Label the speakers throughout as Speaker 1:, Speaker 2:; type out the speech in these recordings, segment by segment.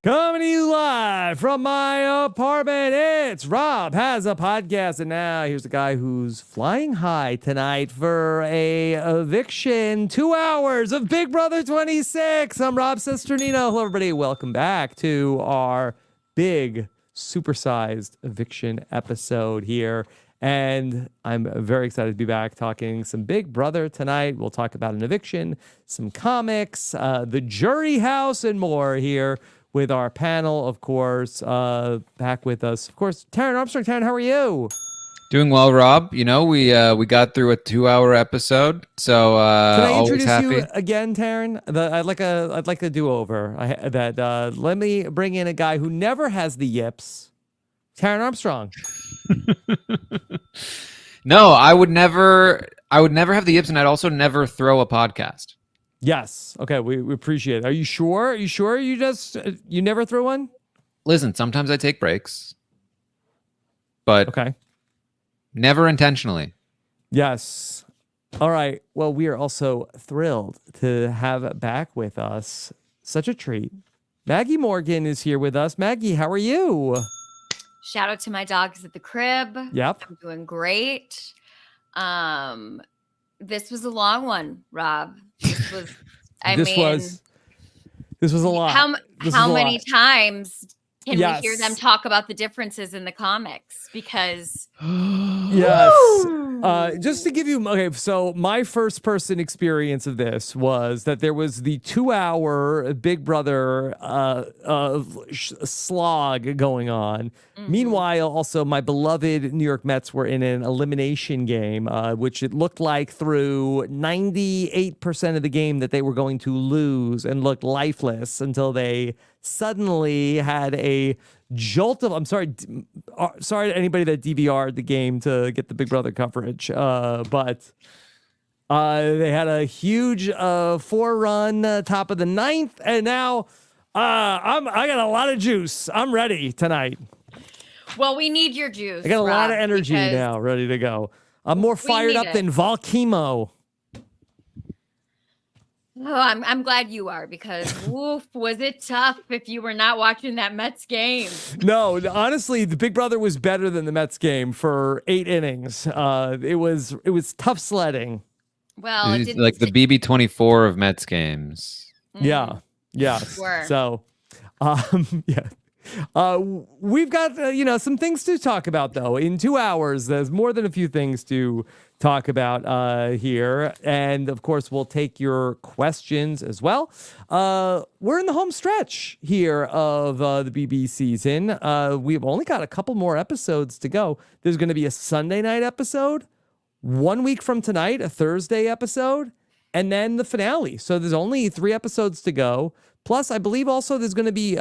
Speaker 1: Coming to you live from my apartment, it's Rob Has a Podcast. And now here's the guy who's flying high tonight for a eviction. 2 hours of Big Brother 26. I'm Rob Cesternino. Hello, everybody. Welcome back to our big, supersized eviction episode here. And I'm very excited to be back talking some Big Brother tonight. We'll talk about an eviction, some comics, the jury house, and more here with our panel, of course. Back with us, of course, Taran Armstrong. Taran, how are you?
Speaker 2: Doing well, Rob. You know, we got through a 2-hour episode, so
Speaker 1: can I introduce
Speaker 2: happy.
Speaker 1: you again, Taran? I'd like a do-over. Let me bring in a guy who never has the yips, Taran Armstrong.
Speaker 2: No, I would never have the yips, and I'd also never throw a podcast.
Speaker 1: Yes. Okay, we appreciate it. Are you sure? Are you sure you never throw one?
Speaker 2: Listen, sometimes I take breaks, but
Speaker 1: okay,
Speaker 2: never intentionally.
Speaker 1: Yes. All right. Well, we are also thrilled to have back with us, such a treat. Maggie Morgan is here with us. Maggie, how are you?
Speaker 3: Shout out to my dogs at the crib.
Speaker 1: Yep.
Speaker 3: I'm doing great. This was a long one, Rob. This was,
Speaker 1: this was a lot.
Speaker 3: How many times can we hear them talk about the differences in the comics? Because
Speaker 1: yes. Just to give you, okay, so my first person experience of this was that there was the 2-hour Big Brother slog going on. Mm-hmm. Meanwhile, also my beloved New York Mets were in an elimination game, which it looked like through 98% of the game that they were going to lose and looked lifeless until they suddenly had a jolt of, I'm sorry to anybody that DVR'd the game to get the Big Brother coverage, but they had a huge 4-run top of the 9th, and now I got a lot of juice. I'm ready tonight.
Speaker 3: Well, we need your juice.
Speaker 1: I got a lot of energy now, ready to go. I'm more fired up than Kimo.
Speaker 3: Oh, I'm glad you are, because woof, was it tough if you were not watching that Mets game?
Speaker 1: No, honestly, the Big Brother was better than the Mets game for 8 innings. It was tough sledding.
Speaker 3: Well,
Speaker 2: it didn't like the BB26 of Mets games.
Speaker 1: Yeah.
Speaker 3: Sure.
Speaker 1: So, yeah. We've got some things to talk about, though. In 2 hours, there's more than a few things to talk about here, and of course we'll take your questions as well. We're in the home stretch here of the BB season. We've only got a couple more episodes to go. There's going to be a Sunday night episode, 1 week from tonight, a Thursday episode, and then the finale. So there's only 3 episodes to go. Plus, I believe also there's going to be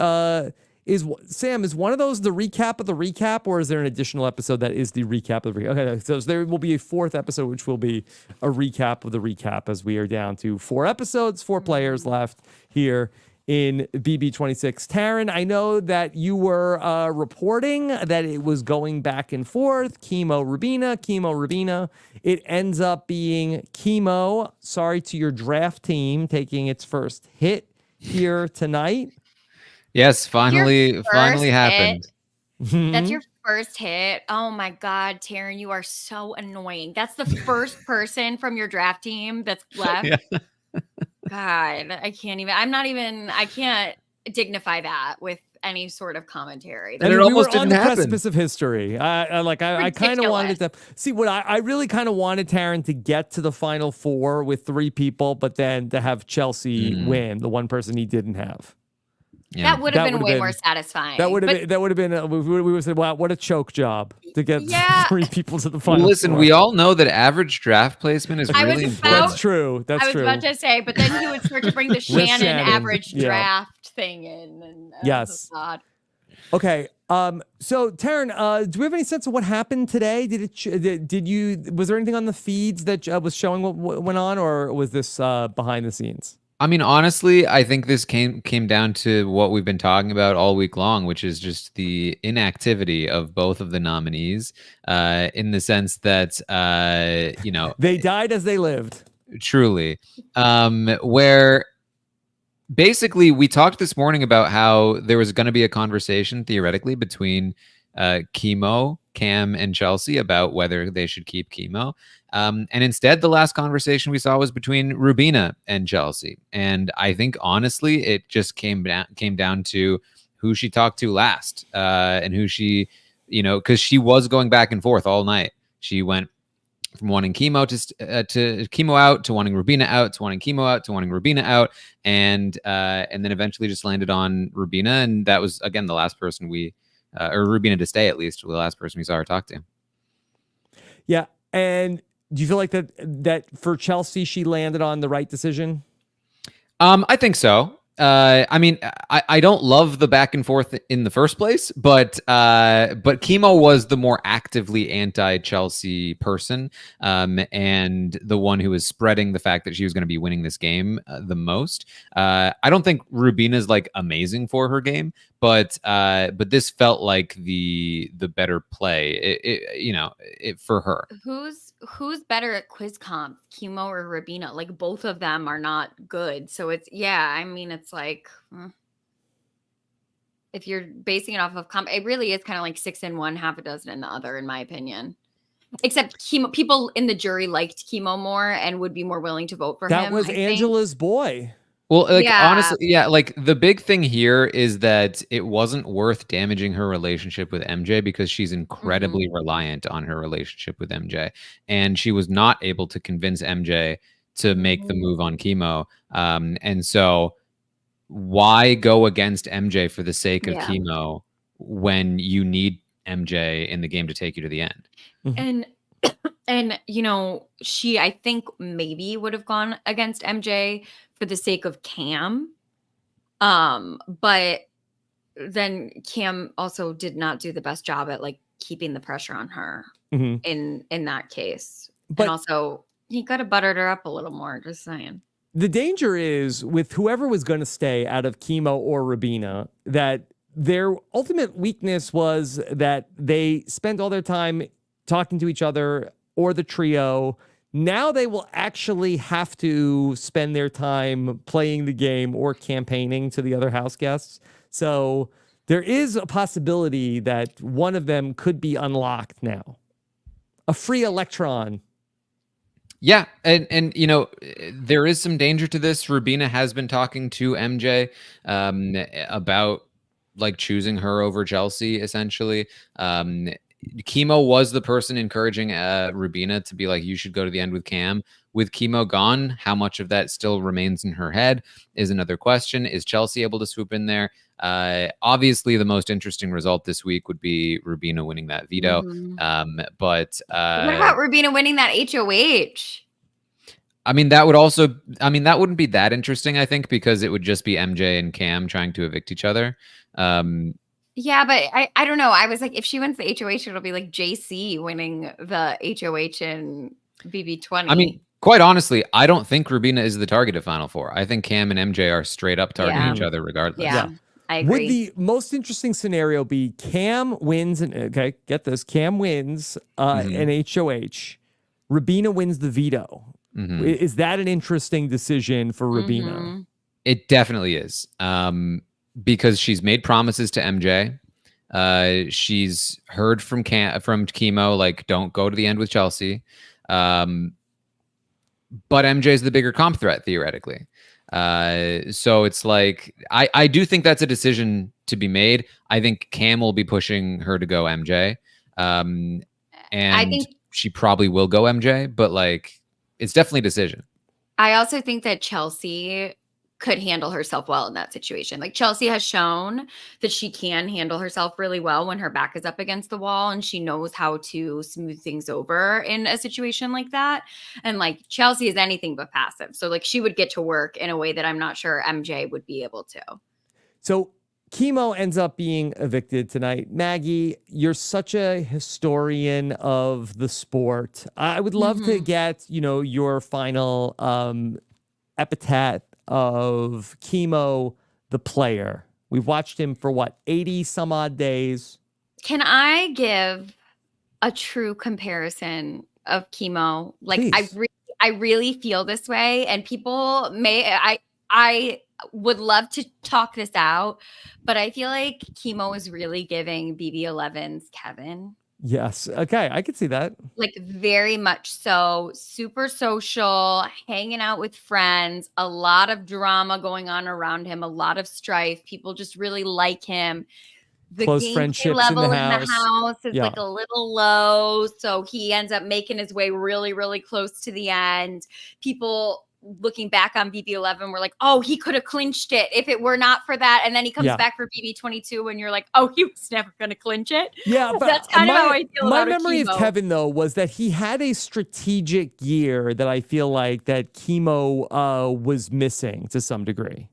Speaker 1: is one of those the recap of the recap, or is there an additional episode that is the recap of the recap? Okay, so there will be a 4th episode, which will be a recap of the recap, as we are down to 4 episodes, 4 players left here in BB26. Taran, I know that you were reporting that it was going back and forth. Kimo, Rubina. It ends up being Kimo. Sorry to your draft team taking its first hit here tonight.
Speaker 2: Yes, finally happened.
Speaker 3: That's your first hit. Oh my God, Taran, you are so annoying. That's the first person from your draft team that's left. Yeah. God, I can't dignify that with any sort of commentary.
Speaker 1: And we were on the precipice of history. I kind of wanted to see what I really kind of wanted Taran to get to the final 4 with 3 people, but then to have Chelsie win, the one person he didn't have.
Speaker 3: Yeah. That would have been way more satisfying.
Speaker 1: That would have been. We would say, "Wow, what a choke job to get 3 people to the final."
Speaker 2: Well, listen,
Speaker 1: 4.
Speaker 2: We all know that average draft placement is really important.
Speaker 1: That's true. I was
Speaker 3: about to say, but then he would start to bring the Shannon average draft thing in. And,
Speaker 1: yes. Okay. So Taran, do we have any sense of what happened today? Was there anything on the feeds that was showing what went on, or was this behind the scenes?
Speaker 2: I mean, honestly, I think this came down to what we've been talking about all week long, which is just the inactivity of both of the nominees, in the sense that,
Speaker 1: they died as they lived.
Speaker 2: Truly. Where basically, we talked this morning about how there was going to be a conversation theoretically between Kimo, Cam, and Chelsie about whether they should keep Kimo. And instead, the last conversation we saw was between Rubina and Chelsie. And I think, honestly, it just came down to who she talked to last and who she, because she was going back and forth all night. She went from wanting Kimo to Kimo out, to wanting Rubina out, to wanting Kimo out, to wanting Rubina out, and then eventually just landed on Rubina, and that was again the last person or Rubina to stay, at least the last person we saw her talk to.
Speaker 1: Yeah, and do you feel like that for Chelsie she landed on the right decision?
Speaker 2: I think so. I mean, I don't love the back and forth in the first place, but Kimo was the more actively anti-Chelsie person, and the one who was spreading the fact that she was going to be winning this game the most. I don't think Rubina's like amazing for her game, but this felt like the better play, for her.
Speaker 3: Who's better at quiz comp, Kimo or Rubina? Like both of them are not good. So it's I mean, it's like if you're basing it off of comp, it really is kind of like 6 in one, half a dozen in the other, in my opinion. Except Kimo, people in the jury liked Kimo more and would be more willing to vote for him.
Speaker 1: That was Angela's boy.
Speaker 2: Well, honestly, like the big thing here is that it wasn't worth damaging her relationship with MJ because she's incredibly reliant on her relationship with MJ. And she was not able to convince MJ to make the move on Kimo. And so why go against MJ for the sake of Kimo when you need MJ in the game to take you to the end?
Speaker 3: And she, I think, maybe would have gone against MJ for the sake of Cam. But then Cam also did not do the best job at like keeping the pressure on her in that case. But and also he could have buttered her up a little more, just saying.
Speaker 1: The danger is with whoever was going to stay out of Kimo or Rubina, that their ultimate weakness was that they spent all their time talking to each other or the trio. Now they will actually have to spend their time playing the game or campaigning to the other house guests. So there is a possibility that one of them could be unlocked now. A free electron.
Speaker 2: Yeah, and there is some danger to this. Rubina has been talking to MJ about like choosing her over Chelsie, essentially. Kimo was the person encouraging Rubina to be like, you should go to the end with Cam. With Kimo gone, how much of that still remains in her head is another question. Is Chelsie able to swoop in there? Obviously, the most interesting result this week would be Rubina winning that veto. But
Speaker 3: what about Rubina winning that HOH?
Speaker 2: I mean, that wouldn't be that interesting, I think, because it would just be MJ and Cam trying to evict each other.
Speaker 3: Yeah, but I don't know. I was like, if she wins the HOH, it'll be like JC winning the HOH in BB20.
Speaker 2: I mean, quite honestly, I don't think Rubina is the target of Final Four. I think Cam and MJ are straight up targeting each other regardless.
Speaker 3: Yeah, I agree.
Speaker 1: Would the most interesting scenario be Cam wins, get this, Cam wins an HOH, Rubina wins the veto. Is that an interesting decision for Rubina?
Speaker 2: It definitely is. Because she's made promises to MJ. She's heard from Kimo, like, don't go to the end with Chelsie. But MJ's the bigger comp threat, theoretically. So it's like, I do think that's a decision to be made. I think Cam will be pushing her to go MJ. And I think she probably will go MJ, but like, it's definitely a decision.
Speaker 3: I also think that Chelsie could handle herself well in that situation. Like Chelsie has shown that she can handle herself really well when her back is up against the wall and she knows how to smooth things over in a situation like that. And like Chelsie is anything but passive. So like she would get to work in a way that I'm not sure MJ would be able to.
Speaker 1: So Kimo ends up being evicted tonight. Maggie, you're such a historian of the sport. I would love to get, your final epithet of Kimo, the player. We've watched him for 80 some odd days.
Speaker 3: Can I give a true comparison of Kimo? Like,
Speaker 1: please.
Speaker 3: I really feel this way, and people may, I would love to talk this out, but I feel like Kimo is really giving BB11's Kevin.
Speaker 1: Yes. Okay. I could see that.
Speaker 3: Like very much so. Super social, hanging out with friends, a lot of drama going on around him, a lot of strife. People just really like him. The
Speaker 1: Close
Speaker 3: gameplay
Speaker 1: friendships
Speaker 3: level
Speaker 1: in the
Speaker 3: in the
Speaker 1: house.
Speaker 3: house is
Speaker 1: Yeah.
Speaker 3: like a little low. So he ends up making his way really, really close to the end. People looking back on BB11 were like, oh, he could have clinched it if it were not for that. And then he comes
Speaker 1: Yeah.
Speaker 3: back for BB22 and you're like, oh, he was never going to clinch it.
Speaker 1: Yeah, but
Speaker 3: That's kind of how I feel
Speaker 1: my
Speaker 3: about
Speaker 1: memory of
Speaker 3: Kimo.
Speaker 1: Kevin though was that he had a strategic year that I feel like that Kimo was missing to some degree.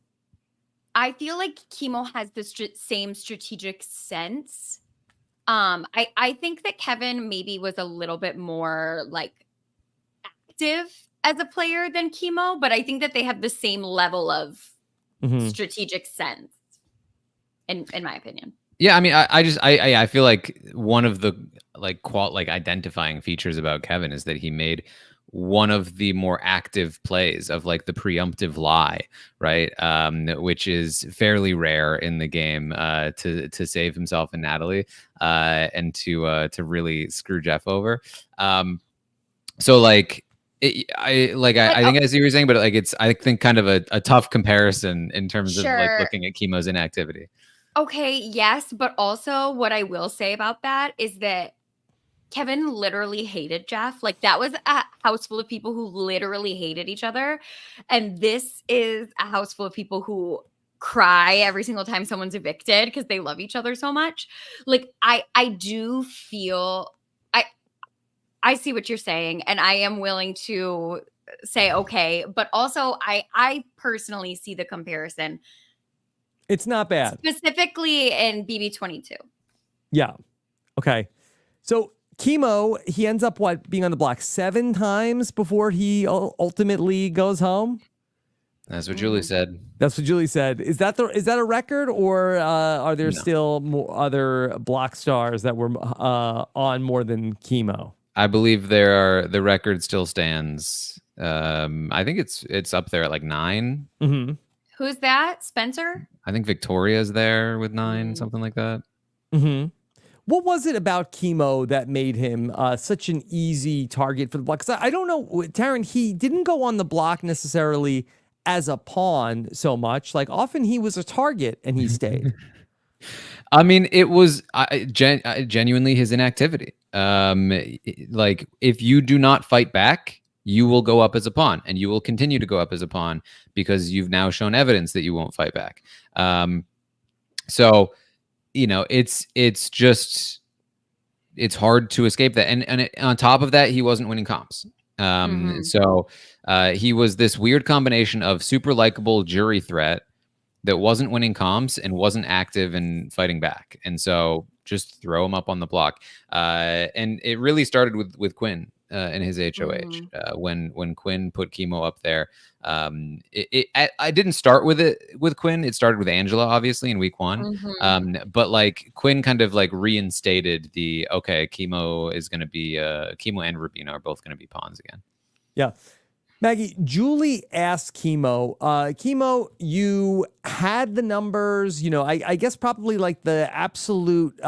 Speaker 3: I feel like Kimo has the same strategic sense. I think that Kevin maybe was a little bit more like active as a player than Kimo, but I think that they have the same level of strategic sense, in my opinion.
Speaker 2: Yeah, I mean, I feel like one of the like identifying features about Kevin is that he made one of the more active plays of like the preemptive lie, right? Which is fairly rare in the game, to save himself and Natalie, and to really screw Jeff over. So like. I think I see what you're saying, but like I think kind of a tough comparison in terms of like looking at Kimo's inactivity.
Speaker 3: Okay, yes, but also what I will say about that is that Kevin literally hated Jeff. Like that was a house full of people who literally hated each other, and this is a house full of people who cry every single time someone's evicted because they love each other so much. Like I do feel I see what you're saying, and I am willing to say okay, but also I personally see the comparison.
Speaker 1: It's not bad.
Speaker 3: Specifically in BB22.
Speaker 1: Yeah. Okay. So Kimo, he ends up being on the block 7 times before he ultimately goes home.
Speaker 2: That's what Julie said.
Speaker 1: That's what Julie said. Is that a record, or are there still more other block stars that were on more than Kimo?
Speaker 2: I believe the record still stands. I think it's up there at like 9.
Speaker 1: Mm-hmm.
Speaker 3: Who's that? Spencer?
Speaker 2: I think Victoria's there with 9, something like that.
Speaker 1: Mm-hmm. What was it about Kimo that made him such an easy target for the block? Because I don't know, Taran, he didn't go on the block necessarily as a pawn so much. Like often he was a target and he stayed.
Speaker 2: I mean, it was genuinely his inactivity. Like if you do not fight back, you will go up as a pawn, and you will continue to go up as a pawn because you've now shown evidence that you won't fight back. So, you know, it's hard to escape that. And on top of that, he wasn't winning comps. So he was this weird combination of super likable jury threat that wasn't winning comps and wasn't active and fighting back. And so just throw him up on the block. And it really started with Quinn in his HOH. When Quinn put Kimo up there. I didn't start with Quinn. It started with Angela, obviously, in week 1. But like Quinn kind of like reinstated Kimo is going to be Kimo and Rubina are both going to be pawns again.
Speaker 1: Yeah. Maggie, Julie asked Kimo, Kimo, you had the numbers, you know, I guess probably like the absolute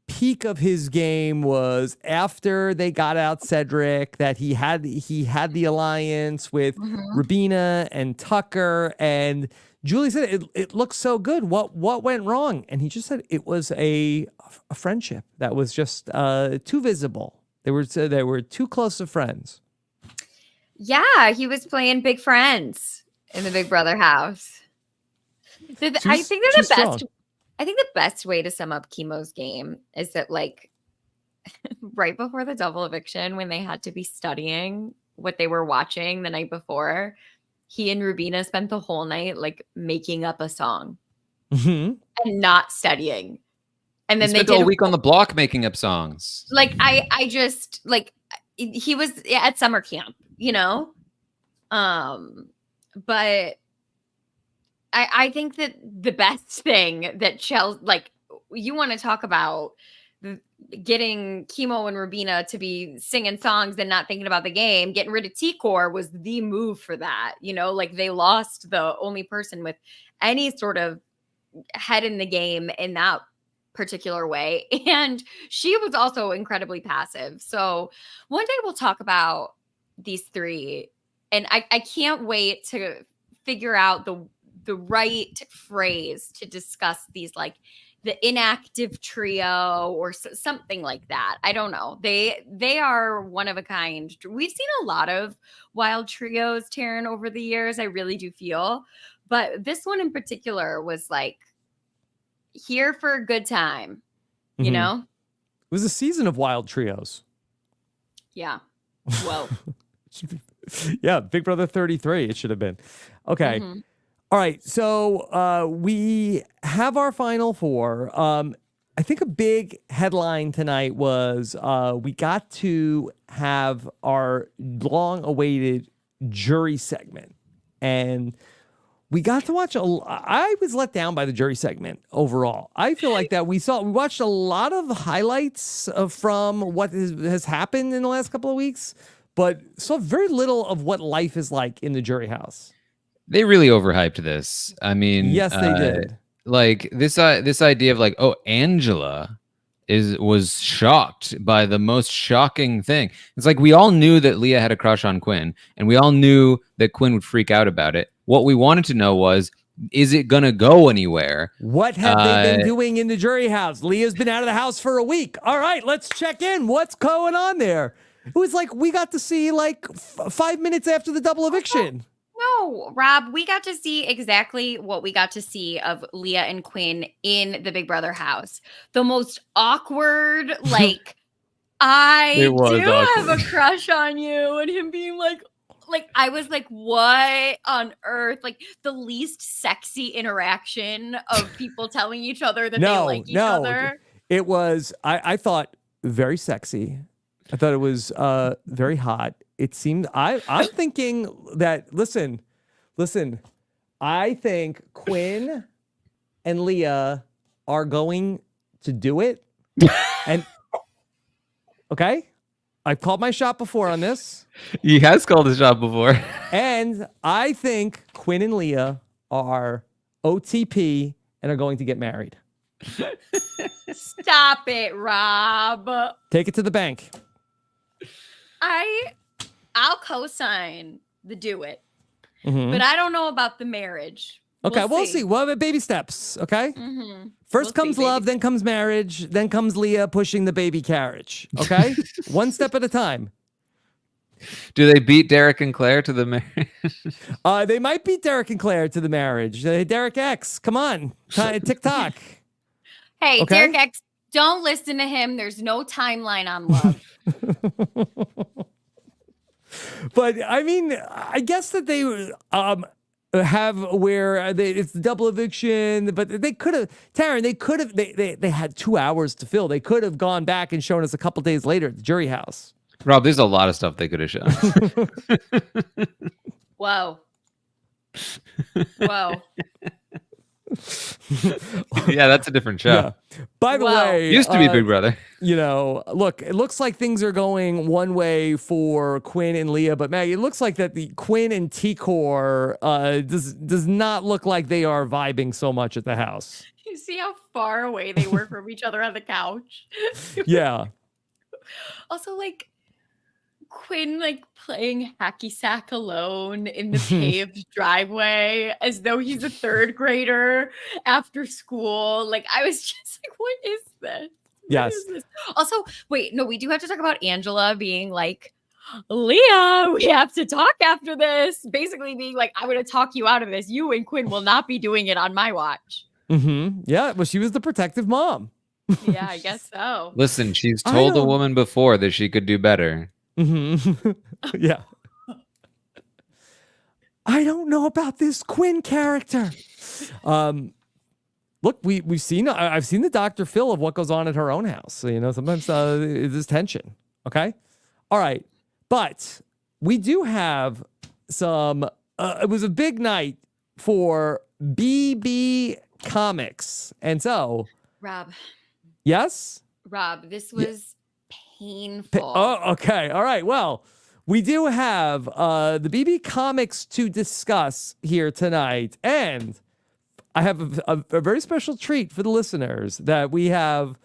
Speaker 1: peak of his game was after they got out Cedric, that he had the alliance with Rubina and Tucker, and Julie said it looks so good. What went wrong? And he just said it was a friendship that was just too visible. They were too close of friends.
Speaker 3: Yeah, he was playing Big Friends in the Big Brother house. I think the best way to sum up Kimo's game is that, like, right before the double eviction, when they had to be studying what they were watching the night before, he and Rubina spent the whole night like making up a song and not studying. And then they
Speaker 2: spent all week on the block making up songs.
Speaker 3: Like I just like he was at summer camp, you know? But I think that the best thing that Chelsea, like, you want to talk about getting Kimo and Rubina to be singing songs and not thinking about the game, getting rid of T-Core was the move for that. Like they lost the only person with any sort of head in the game in that particular way. And she was also incredibly passive. So one day we'll talk about these three. And I can't wait to figure out the right phrase to discuss these, like the inactive trio or something like that. I don't know. They are one of a kind. We've seen a lot of wild trios, Taran, over the years. I really do feel. But this one in particular was like here for a good time, you know?
Speaker 1: It was a season of wild trios.
Speaker 3: Yeah. Whoa.
Speaker 1: Yeah, Big Brother 33, it should have been. Okay. All right, so we have our final four. I think a big headline tonight was we got to have our long-awaited jury segment. And we got to watch I was let down by the jury segment overall. I feel like that we watched a lot of highlights from what has happened in the last couple of weeks, but saw very little of what life is like in the jury house.
Speaker 2: They really overhyped this. I mean,
Speaker 1: yes, they did.
Speaker 2: Like this idea of like, oh, Angela was shocked by the most shocking thing. It's like we all knew that Leah had a crush on Quinn, and we all knew that Quinn would freak out about it. What we wanted to know was, is it gonna go anywhere?
Speaker 1: What have they been doing in the jury house? Leah's been out of the house for a week. All right, let's check in. What's going on there? It was like we got to see like 5 minutes after the double eviction.
Speaker 3: No, Rob, we got to see exactly what we got to see of Leah and Quinn in the Big Brother house. The most awkward, like, I do have a crush on you. And him being like, I was like, what on earth? Like the least sexy interaction of people telling each other that they like each other.
Speaker 1: It was, I thought, very sexy. I thought it was very hot. It seemed, I'm thinking that, listen, I think Quinn and Leah are going to do it. And, okay, I've called my shot before on this.
Speaker 2: He has called his shot before.
Speaker 1: And I think Quinn and Leah are OTP and are going to get married.
Speaker 3: Stop it, Rob.
Speaker 1: Take it to the bank.
Speaker 3: I'll co-sign the do it, but I don't know about the marriage.
Speaker 1: Okay, we'll see. Well, baby steps, okay? First comes love, then comes marriage, then comes Leah pushing the baby carriage, okay? One step at a time.
Speaker 2: Do they beat Derek and Claire to the marriage?
Speaker 1: They might beat Derek and Claire to the marriage. Derek X, come on. TikTok.
Speaker 3: Hey, okay? Derek X, don't listen to him. There's no timeline on love.
Speaker 1: But I mean, I guess that they have where it's the double eviction, but they could have, Taran, they had 2 hours to fill. They could have gone back and shown us a couple days later at the jury house.
Speaker 2: Rob, there's a lot of stuff they could have shown.
Speaker 3: Whoa.
Speaker 2: Yeah, that's a different show. Yeah.
Speaker 1: By the way,
Speaker 2: used to be Big Brother.
Speaker 1: Look, it looks like things are going one way for Quinn and Leah, but Maggie, it looks like that the Quinn and T-Core does not look like they are vibing so much at the house.
Speaker 3: You see how far away they were from each other on the couch?
Speaker 1: Yeah.
Speaker 3: Also, like, Quinn like playing hacky sack alone in the paved driveway as though he's a third grader after school. Like, I was just like, what is this?
Speaker 1: Yes.
Speaker 3: What is this? Also, wait, no, we do have to talk about Angela being like, Leah, we have to talk after this. Basically being like, I'm going to talk you out of this. You and Quinn will not be doing it on my watch.
Speaker 1: Yeah, well, she was the protective mom.
Speaker 3: Yeah, I guess so.
Speaker 2: Listen, she's told a woman before that she could do better.
Speaker 1: Yeah. I don't know about this Quinn character. Look, I've seen the Dr. Phil of what goes on at her own house. So, sometimes there's tension. Okay. All right. But we do have some, it was a big night for BB Comics. And so.
Speaker 3: Rob.
Speaker 1: Yes?
Speaker 3: Rob, this was painful.
Speaker 1: Oh, okay. All right. Well, we do have the BB comics to discuss here tonight. And I have a very special treat for the listeners that we have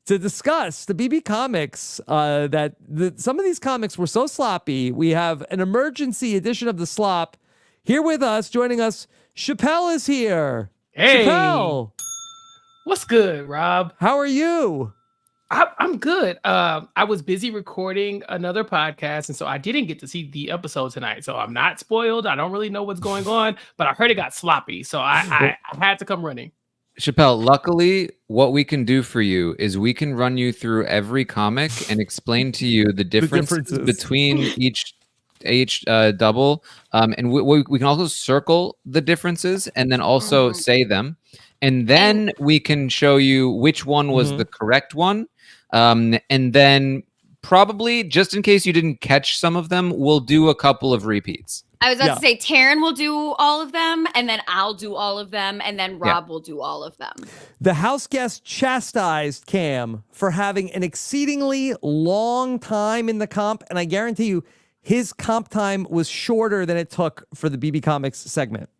Speaker 1: to discuss the BB comics. Some of these comics were so sloppy. We have an emergency edition of the slop here with us. Joining us, Chappell is here.
Speaker 4: Hey,
Speaker 1: Chappell,
Speaker 4: what's good, Rob?
Speaker 1: how are you?
Speaker 4: I'm good. I was busy recording another podcast, and so I didn't get to see the episode tonight. So I'm not spoiled. I don't really know what's going on, but I heard it got sloppy, so I had to come running.
Speaker 2: Chappell, luckily, what we can do for you is we can run you through every comic and explain to you the differences between each double. And we can also circle the differences and then also say them. And then we can show you which one was the correct one. And then probably, just in case you didn't catch some of them, we'll do a couple of repeats.
Speaker 3: I was about to say, Taran will do all of them, and then I'll do all of them, and then Rob will do all of them.
Speaker 1: The house guest chastised Cam for having an exceedingly long time in the comp, and I guarantee you, his comp time was shorter than it took for the BB Comics segment.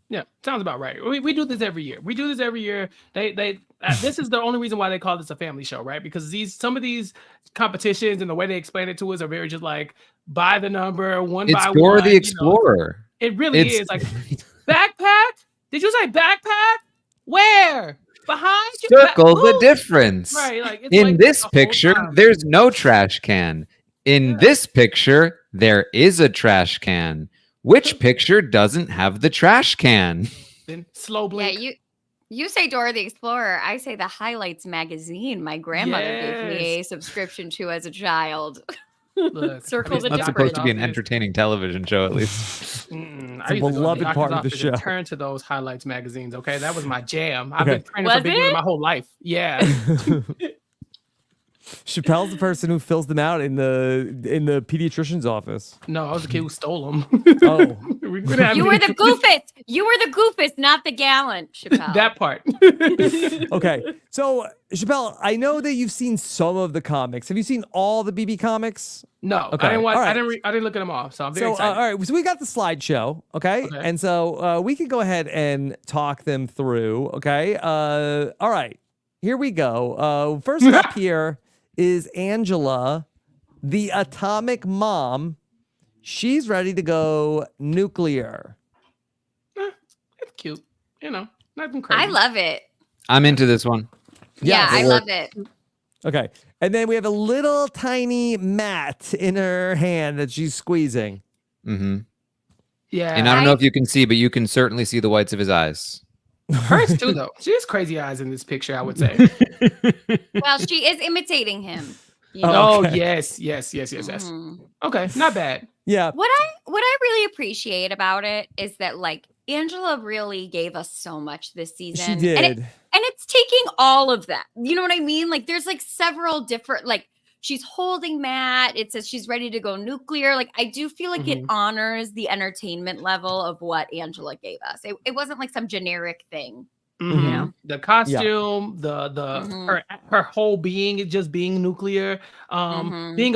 Speaker 4: Yeah, sounds about right. We do this every year. This is the only reason why they call this a family show, right? Because some of these competitions and the way they explain it to us are very just like by the number, one by one.
Speaker 2: It's Dora the Explorer.
Speaker 4: It really is like backpack. Did you say backpack? Where? Behind you?
Speaker 2: Circle the difference.
Speaker 4: Right. Like it's
Speaker 2: in
Speaker 4: like
Speaker 2: this
Speaker 4: the whole
Speaker 2: picture,
Speaker 4: time.
Speaker 2: there's no trash can. In this picture, there is a trash can. Which picture doesn't have the trash can?
Speaker 4: Then slow blink.
Speaker 3: Yeah, you say Dora the Explorer. I say the Highlights magazine. My grandmother gave me a subscription to as a child.
Speaker 4: Look,
Speaker 3: Circle the
Speaker 2: It's not
Speaker 3: difference.
Speaker 2: supposed to be an entertaining television show, at least.
Speaker 1: It's a beloved part of the show.
Speaker 4: Turn to those Highlights magazines, okay? That was my jam. I've
Speaker 1: Okay.
Speaker 4: been training for big my whole life. Yeah.
Speaker 1: Chappelle's the person who fills them out in the pediatrician's office.
Speaker 4: No, I was the kid who stole them.
Speaker 1: Oh.
Speaker 3: You were the goofus. You were the goofus, not the gallant, Chappell.
Speaker 4: That part.
Speaker 1: Okay. So, Chappell, I know that you've seen some of the comics. Have you seen all the BB comics?
Speaker 4: No,
Speaker 1: Okay.
Speaker 4: I didn't watch.
Speaker 1: All right.
Speaker 4: I didn't look at them all, so I'm very excited.
Speaker 1: All right. So we got the slideshow. Okay. And so we can go ahead and talk them through. Okay. All right. Here we go. First up here is Angela, the atomic mom. She's ready to go nuclear.
Speaker 4: It's cute. Nothing crazy.
Speaker 3: I love it.
Speaker 2: I'm into this one.
Speaker 3: Yeah, I love it.
Speaker 1: Okay. And then we have a little tiny mat in her hand that she's squeezing.
Speaker 2: Mm-hmm.
Speaker 4: Yeah.
Speaker 2: And I don't know if you can see, but you can certainly see the whites of his eyes.
Speaker 4: Hers too, though. She has crazy eyes in this picture, I would say.
Speaker 3: Well, she is imitating him. You
Speaker 1: Oh,
Speaker 3: know?
Speaker 4: Oh,
Speaker 1: okay.
Speaker 4: yes.
Speaker 3: Mhm.
Speaker 4: Okay, not bad.
Speaker 1: Yeah.
Speaker 3: What I really appreciate about it is that like Angela really gave us so much this season.
Speaker 1: She did.
Speaker 3: And it's taking all of that. You know what I mean? Like there's like several different like she's holding Matt. It says she's ready to go nuclear. Like I do feel like it honors the entertainment level of what Angela gave us. It wasn't like some generic thing.
Speaker 4: Mhm.
Speaker 3: You know?
Speaker 4: The costume, the her whole being, just being nuclear, being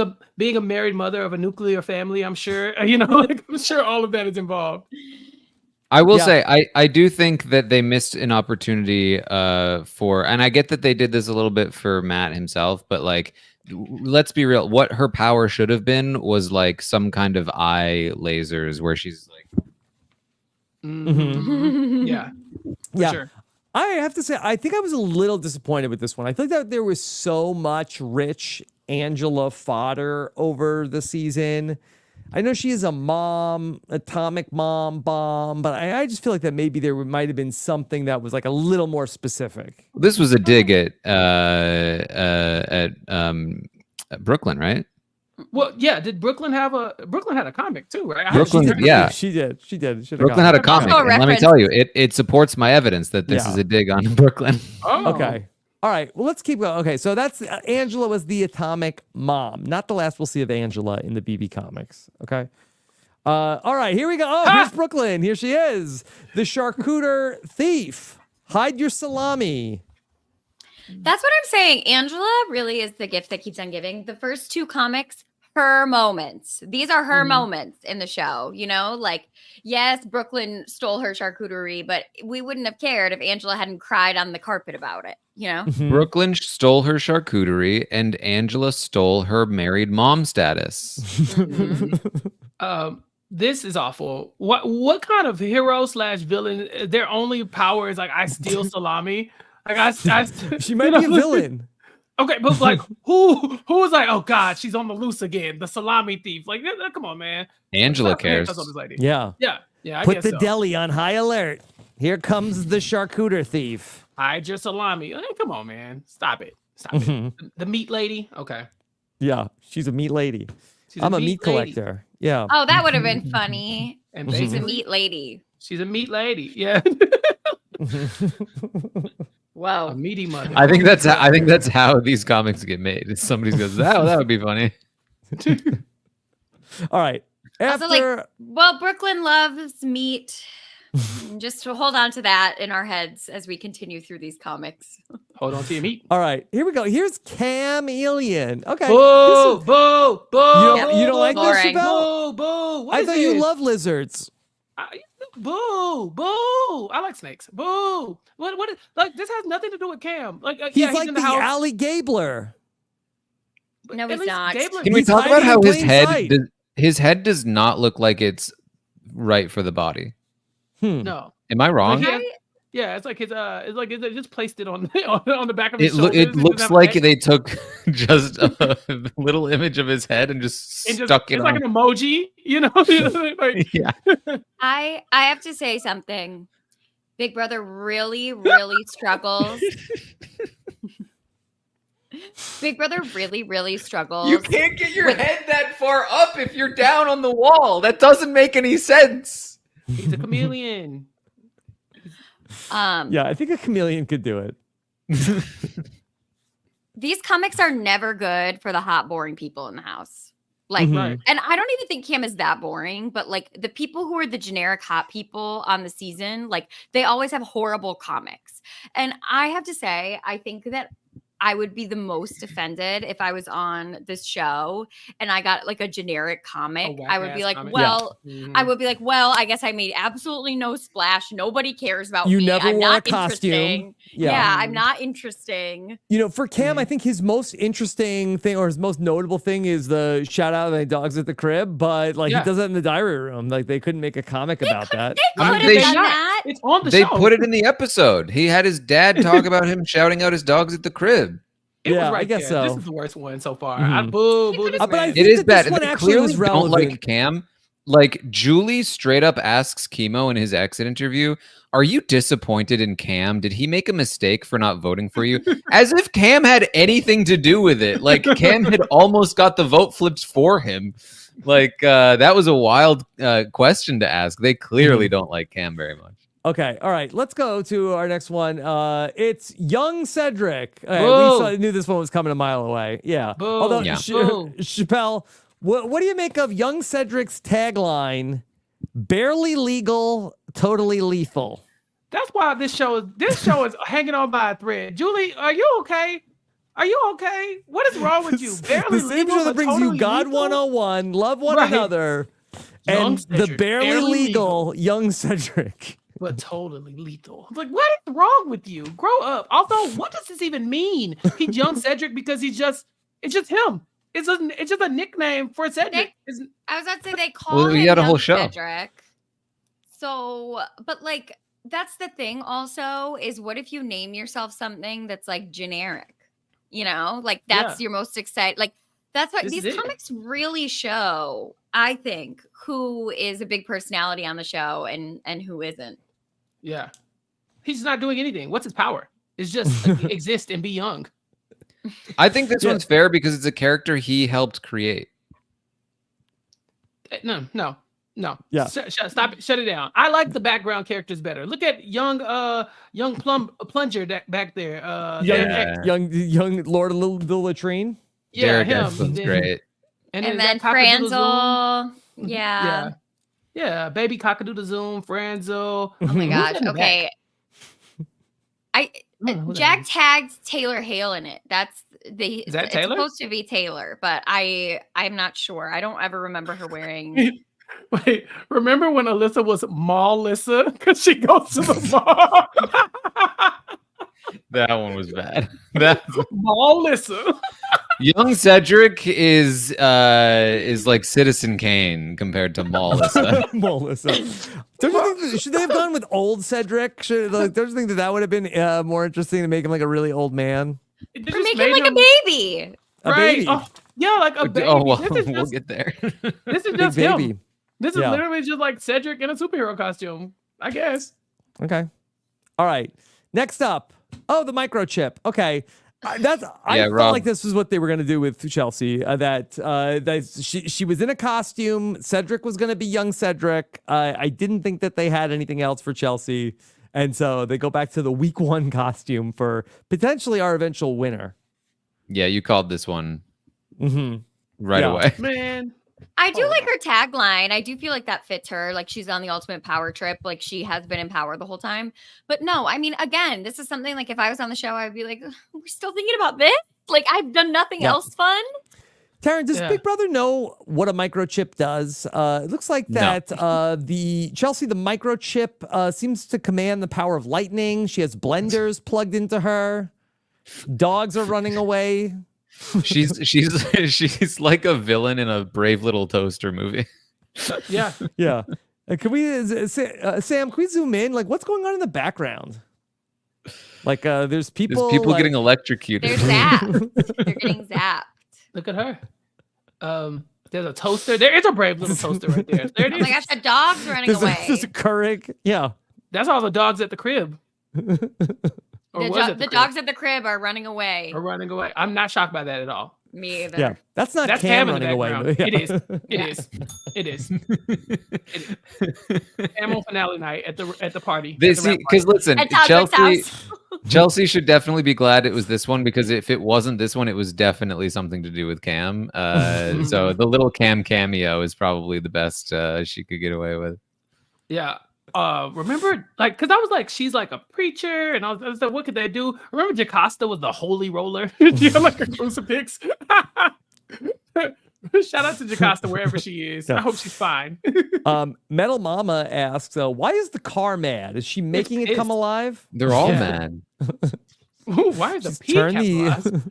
Speaker 4: a married mother of a nuclear family. I'm sure like, I'm sure all of that is involved.
Speaker 2: I will say, I do think that they missed an opportunity and I get that they did this a little bit for Matt himself, but like, let's be real. What her power should have been was like some kind of eye lasers where she's like,
Speaker 4: Yeah,
Speaker 1: Yeah.
Speaker 4: sure.
Speaker 1: I have to say, I think I was a little disappointed with this one. I think that there was so much rich Angela fodder over the season. I know she is a mom, atomic mom bomb, but I just feel like that maybe there might have been something that was like a little more specific.
Speaker 2: this was a dig at Brooklyn, right?
Speaker 4: Well, yeah. Did Brooklyn had a comic too, right?
Speaker 2: Brooklyn, yeah.
Speaker 1: She did. She did.
Speaker 2: Brooklyn had a comic.
Speaker 3: Oh,
Speaker 2: And let me
Speaker 3: reference.
Speaker 2: tell you, it supports my evidence that this
Speaker 1: Yeah.
Speaker 2: is a dig on Brooklyn.
Speaker 4: Oh,
Speaker 1: Okay. All right. Well, let's keep going. Okay. So that's Angela was the atomic mom. Not the last we'll see of Angela in the BB comics. Okay. All right. Here we go. Oh, here's Brooklyn. Here she is. The charcuterie thief. Hide your salami.
Speaker 3: That's what I'm saying. Angela really is the gift that keeps on giving. The first 2 comics, her moments. These are her moments in the show, you know? Like, yes, Brooklyn stole her charcuterie, but we wouldn't have cared if Angela hadn't cried on the carpet about it, you know?
Speaker 2: Brooklyn stole her charcuterie, and Angela stole her married mom status.
Speaker 4: This is awful. What kind of hero / villain? Their only power is like I steal salami. Like I
Speaker 1: She might be a villain.
Speaker 4: Okay, but like who was like, oh God, she's on the loose again, the salami thief. Like, come on, man.
Speaker 2: Angela cares.
Speaker 1: Yeah.
Speaker 4: I
Speaker 1: Put
Speaker 4: guess
Speaker 1: the
Speaker 4: so.
Speaker 1: deli on high alert. Here comes the charcuterie thief.
Speaker 4: Hide your salami. Hey, come on, man. Stop it. The meat lady. Okay.
Speaker 1: Yeah, she's a meat lady.
Speaker 4: She's
Speaker 1: I'm a meat collector. Yeah.
Speaker 3: Oh, that would have been funny.
Speaker 4: And
Speaker 3: She's a
Speaker 4: basically,
Speaker 3: meat lady.
Speaker 4: she's a meat lady. Yeah.
Speaker 3: Whoa.
Speaker 4: A meaty mother.
Speaker 2: I think that's how these comics get made. If somebody goes, that would be funny.
Speaker 1: All right.
Speaker 3: Also, like, well, Brooklyn loves meat. Just to hold on to that in our heads as we continue through these comics.
Speaker 4: Hold on to your meat.
Speaker 1: All right, here we go. Here's Chameleon. Okay.
Speaker 4: Boo, boo, boo.
Speaker 1: You don't like this,
Speaker 3: boring.
Speaker 1: Chappell?
Speaker 4: Boo, boo. What
Speaker 1: I
Speaker 4: is
Speaker 1: thought you
Speaker 4: this?
Speaker 1: love lizards.
Speaker 4: Boo, boo. I like snakes. Boo. What is, like, this has nothing to do with Cam. Like,
Speaker 1: He's like
Speaker 4: in
Speaker 1: the
Speaker 4: house.
Speaker 1: Alley Gabler.
Speaker 3: No,
Speaker 4: At
Speaker 3: he's
Speaker 4: least
Speaker 3: not.
Speaker 4: Gabler-
Speaker 2: Can we
Speaker 1: He's
Speaker 2: talk about
Speaker 1: hiding
Speaker 2: how
Speaker 1: in
Speaker 2: his
Speaker 1: plain
Speaker 2: head
Speaker 1: sight.
Speaker 2: his head does not look like it's right for the body?
Speaker 4: No.
Speaker 2: Am I wrong?
Speaker 4: Like, yeah, it's like his it's like they just placed it on on the back of his
Speaker 2: It
Speaker 4: shoulders.
Speaker 2: it looks like they took just a little image of his head and just stuck it
Speaker 4: it's
Speaker 2: on.
Speaker 4: like an emoji, you know? Like,
Speaker 2: Yeah.
Speaker 3: I have to say something. Big Brother really, really struggles. Big Brother really, really struggles.
Speaker 2: You can't get your head that far up if you're down on the wall. That doesn't make any sense.
Speaker 4: he's a chameleon.
Speaker 1: Yeah, I think a chameleon could do it.
Speaker 3: These comics are never good for the hot, boring people in the house. Like,
Speaker 1: Mhm.
Speaker 3: and I don't even think Cam is that boring, but like the people who are the generic hot people on the season, like they always have horrible comics. And I have to say, I think that I would be the most offended if I was on this show and I got like a generic comic. I would be like,
Speaker 4: comic.
Speaker 3: well,
Speaker 4: Mhm.
Speaker 3: I would be like, well, I guess I made absolutely no splash. Nobody cares about
Speaker 1: You
Speaker 3: me.
Speaker 1: never
Speaker 3: I'm
Speaker 1: wore a
Speaker 3: not
Speaker 1: costume.
Speaker 3: interesting.
Speaker 1: Yeah.
Speaker 3: Yeah, I'm not interesting.
Speaker 1: You know, for Cam, I think his most interesting thing or his most notable thing is the shout out of the dogs at the crib, but like
Speaker 4: Yeah.
Speaker 1: he does that in the diary room. Like they couldn't make a comic about that.
Speaker 3: They
Speaker 2: I
Speaker 3: could
Speaker 2: mean,
Speaker 3: have
Speaker 2: they
Speaker 3: done
Speaker 2: should-
Speaker 3: that.
Speaker 4: It's on the
Speaker 2: They
Speaker 4: show.
Speaker 2: put it in the episode. He had his dad talk about him shouting out his dogs at the crib.
Speaker 4: It was
Speaker 1: Yeah,
Speaker 4: right
Speaker 1: I guess
Speaker 4: there. This
Speaker 1: so.
Speaker 4: is the worst one so far.
Speaker 1: Mhm.
Speaker 4: Boo this
Speaker 1: But I
Speaker 4: man.
Speaker 1: think
Speaker 2: It is
Speaker 1: that
Speaker 2: bad.
Speaker 1: this
Speaker 2: And
Speaker 1: one
Speaker 2: they
Speaker 1: actually
Speaker 2: clearly
Speaker 1: was
Speaker 2: don't like
Speaker 1: relevant.
Speaker 2: Cam. Like Julie straight up asks Kimo in his exit interview, "Are you disappointed in Cam? Did he make a mistake for not voting for you?" As if Cam had anything to do with it. Like Cam had almost got the vote flipped for him. Like that was a wild question to ask. They clearly don't like Cam very much.
Speaker 1: Okay, all right, let's go to our next one. It's young Cedric.
Speaker 4: Boo.
Speaker 1: Knew this one was coming a mile away. Yeah.
Speaker 4: Boo.
Speaker 1: Although
Speaker 2: Yeah.
Speaker 4: Boo.
Speaker 1: Chappell, what do you make of young Cedric's tagline? Barely legal, totally lethal.
Speaker 4: That's why this show is hanging on by a thread. Julie, are you okay? Are you okay? What is wrong with you? Barely
Speaker 1: The same
Speaker 4: legal,
Speaker 1: show that
Speaker 4: but
Speaker 1: brings you
Speaker 4: totally
Speaker 1: God
Speaker 4: lethal?
Speaker 1: 101, love one
Speaker 4: Right.
Speaker 1: another,
Speaker 4: Young
Speaker 1: and the
Speaker 4: Cedric,
Speaker 1: barely legal young Cedric.
Speaker 4: But totally lethal. Like, what is wrong with you? Grow up. Also, what does this even mean? He's young Cedric because it's just him. It's just a nickname for Cedric.
Speaker 3: I was about to say they call
Speaker 2: Well,
Speaker 3: him
Speaker 2: you had a
Speaker 3: young
Speaker 2: whole show.
Speaker 3: Cedric. So, but like that's the thing also is what if you name yourself something that's like generic? You know, like that's your most excited. Like that's what
Speaker 4: This
Speaker 3: these
Speaker 4: is it.
Speaker 3: comics really show, I think, who is a big personality on the show and who isn't.
Speaker 4: Yeah. He's not doing anything. What's his power? It's just exist and be young.
Speaker 2: I think this one's fair because it's a character he helped create.
Speaker 4: No.
Speaker 1: Yeah.
Speaker 4: Stop it. Shut it down. I like the background characters better. Look at young plunger back there.
Speaker 1: Young Lord of the Latrine.
Speaker 4: Yeah,
Speaker 2: Derek
Speaker 4: him.
Speaker 2: Edson's great.
Speaker 3: And
Speaker 4: is
Speaker 3: then
Speaker 4: that Cockadoodle Zoom?
Speaker 3: Franzel. Yeah.
Speaker 4: Yeah, baby Cockadoodle Zoom, Franzel.
Speaker 3: Oh my
Speaker 4: Who's
Speaker 3: gosh.
Speaker 4: in the
Speaker 3: Okay. Jack tagged Taylor Hale in it.
Speaker 4: Is that
Speaker 3: it's
Speaker 4: Taylor?
Speaker 3: supposed to be Taylor, but I'm not sure. I don't ever remember her wearing.
Speaker 4: Wait, remember when Alyssa was Mall-Lissa? Because she goes to the mall.
Speaker 2: That one was bad. That
Speaker 4: Mall-Lissa.
Speaker 2: young Cedric is like Citizen Kane compared to Melissa.
Speaker 1: Melissa. Don't you think should they have gone with old Cedric? Don't you think that would have been more interesting to make him like a really old man?
Speaker 3: Or make him like a baby.
Speaker 1: A
Speaker 4: right.
Speaker 1: baby.
Speaker 4: Oh, yeah, like a baby.
Speaker 2: Oh, well,
Speaker 4: This is
Speaker 2: we'll
Speaker 4: just,
Speaker 2: get there.
Speaker 4: this is
Speaker 1: Big
Speaker 4: just
Speaker 1: baby.
Speaker 4: him. This is literally just like Cedric in a superhero costume, I guess.
Speaker 1: Okay. All right. Next up. Oh, the microchip. Okay. I felt
Speaker 2: Rob.
Speaker 1: like this was what they were going to do with Chelsie. That she was in a costume. Cedric was going to be young Cedric. I didn't think that they had anything else for Chelsie. And so they go back to the week 1 costume for potentially our eventual winner.
Speaker 2: Yeah, you called this one right
Speaker 1: Yeah.
Speaker 2: away.
Speaker 4: Man.
Speaker 3: I do like her tagline. I do feel like that fits her. Like she's on the ultimate power trip. Like she has been in power the whole time. But no, I mean, again, this is something like if I was on the show, I'd be like, we're still thinking about this? Like I've done nothing else fun.
Speaker 1: Taran, does Big Brother know what a microchip does? It looks like that the Chelsie, the microchip, seems to command the power of lightning. She has blenders plugged into her. Dogs are running away.
Speaker 2: She's like a villain in a Brave Little Toaster movie.
Speaker 4: Yeah.
Speaker 1: Yeah. Can we, Sam, can we zoom in? Like, what's going on in the background? Like, there's people.
Speaker 2: There's people getting electrocuted.
Speaker 3: They're zapped. They're getting zapped.
Speaker 4: Look at her. There's a toaster. There is a Brave Little Toaster right there. There it
Speaker 3: Oh
Speaker 4: is.
Speaker 3: my gosh, the dog's running away.
Speaker 1: There's a Keurig. Yeah.
Speaker 4: That's all the dogs at the crib.
Speaker 3: The dogs at the crib are running away.
Speaker 4: Are running away. I'm not shocked by that at all.
Speaker 3: Me either.
Speaker 1: Yeah. That's not
Speaker 4: That's
Speaker 1: Cam
Speaker 4: Cam in the
Speaker 1: running away.
Speaker 4: background.
Speaker 1: Yeah.
Speaker 4: It is. It is. It is. It is. Cam on finale night at the party.
Speaker 2: Because listen,
Speaker 3: At Toddler's house.
Speaker 2: Chelsie should definitely be glad it was this one, because if it wasn't this one, it was definitely something to do with Cam. So the little Cam cameo is probably the best she could get away with.
Speaker 4: Yeah. Remember, like, because I was like, she's like a preacher, and I was like, what could they do? Remember, Jocasta was the holy roller. She had like a crucifix. Shout out to Jocasta wherever she is.
Speaker 1: Yeah.
Speaker 4: I hope she's fine.
Speaker 1: Metal Mama asks, why is the car mad? Is she making it come alive?
Speaker 2: They're all mad.
Speaker 4: Ooh, why is the
Speaker 1: Just
Speaker 4: P
Speaker 1: turn
Speaker 4: capitalized?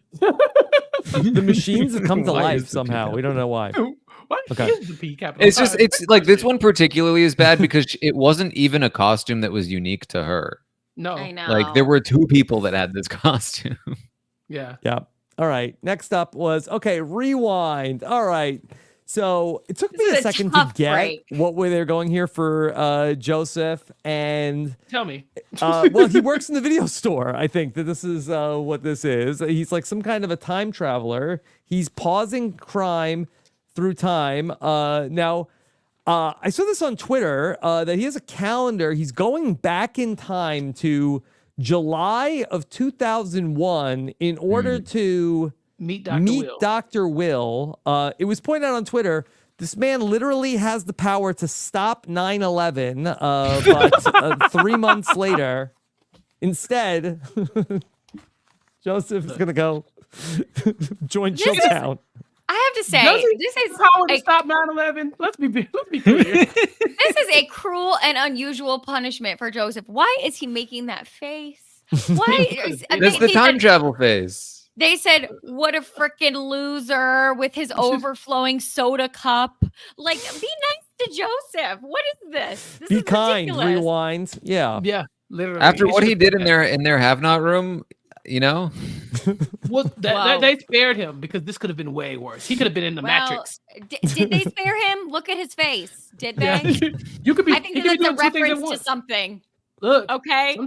Speaker 1: the machines have come to
Speaker 2: Why
Speaker 1: life
Speaker 2: is the P
Speaker 1: somehow. We don't know why.
Speaker 4: Why
Speaker 1: Okay.
Speaker 4: is the P capitalized?
Speaker 2: It's like this one particularly is bad because it wasn't even a costume that was unique to her.
Speaker 4: No.
Speaker 3: I know.
Speaker 2: Like there were 2 people that had this costume.
Speaker 4: Yeah.
Speaker 1: Yeah. All right. Next up was rewind. All right. So it took me
Speaker 3: This
Speaker 1: a
Speaker 3: is a
Speaker 1: second to
Speaker 3: tough
Speaker 1: get
Speaker 3: break.
Speaker 1: what way they're going here for Joseph. And
Speaker 4: Tell me.
Speaker 1: well, he works in the video store. I think that this is what this is. He's like some kind of a time traveler. He's pausing crime through time. Now, I saw this on Twitter that he has a calendar. He's going back in time to July of 2001 in order to
Speaker 4: Meet
Speaker 1: meet
Speaker 4: Dr. Will.
Speaker 1: Dr. Will. It was pointed out on Twitter. This man literally has the power to stop 9/11, but 3 months later, instead, Joseph is going to go join Chilltown.
Speaker 3: I have to say, this is
Speaker 4: power to stop 9/11. Let's be clear.
Speaker 3: this is a cruel and unusual punishment for Joseph. Why is he making that face? Why?
Speaker 2: That's the time travel phase.
Speaker 3: They said, "What a freaking loser with his overflowing soda cup." Like, be nice to Joseph. What is this? This
Speaker 1: Be
Speaker 3: is
Speaker 1: kind.
Speaker 3: ridiculous.
Speaker 1: Rewind. Yeah.
Speaker 4: Yeah, literally.
Speaker 2: After what he did in their have not room, you know.
Speaker 4: Well, they spared him because this could have been way worse. He could have been in the Matrix.
Speaker 3: Did they spare him? Look at his face. Did they?
Speaker 4: Yeah. You could be.
Speaker 3: I think
Speaker 4: he could be
Speaker 3: that's a
Speaker 4: doing 2 things at
Speaker 3: reference to
Speaker 4: once.
Speaker 3: something.
Speaker 4: Look,
Speaker 3: Okay.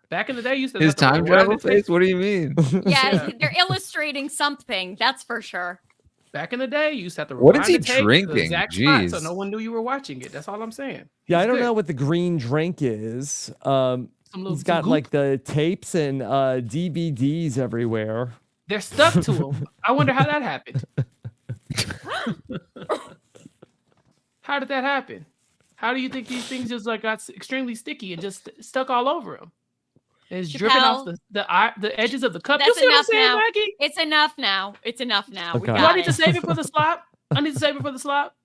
Speaker 4: back in the day, you used to
Speaker 2: His time travel phase? What do you mean?
Speaker 3: Yeah, they're illustrating something. That's for sure.
Speaker 4: Back in the day, you used to have to.
Speaker 2: What is
Speaker 4: rewind
Speaker 2: he
Speaker 4: the tape to the
Speaker 2: drinking?
Speaker 4: exact spot so
Speaker 2: Jeez.
Speaker 4: no one knew you were watching it. That's all I'm saying.
Speaker 1: Yeah, I
Speaker 4: He's
Speaker 1: don't
Speaker 4: good.
Speaker 1: know what the green drink is. He's got
Speaker 4: some
Speaker 1: like the tapes and DVDs everywhere.
Speaker 4: They're stuck to him. I wonder how that happened. How did that happen? How do you think these things just like got extremely sticky and just stuck all over him? It's dripping off the edges of the cup. You see what I'm saying, Maggie?
Speaker 3: It's enough now. It's enough now.
Speaker 1: Okay.
Speaker 3: We
Speaker 4: Do
Speaker 3: got
Speaker 4: I need to save it for the slop? I need to save it for the slop?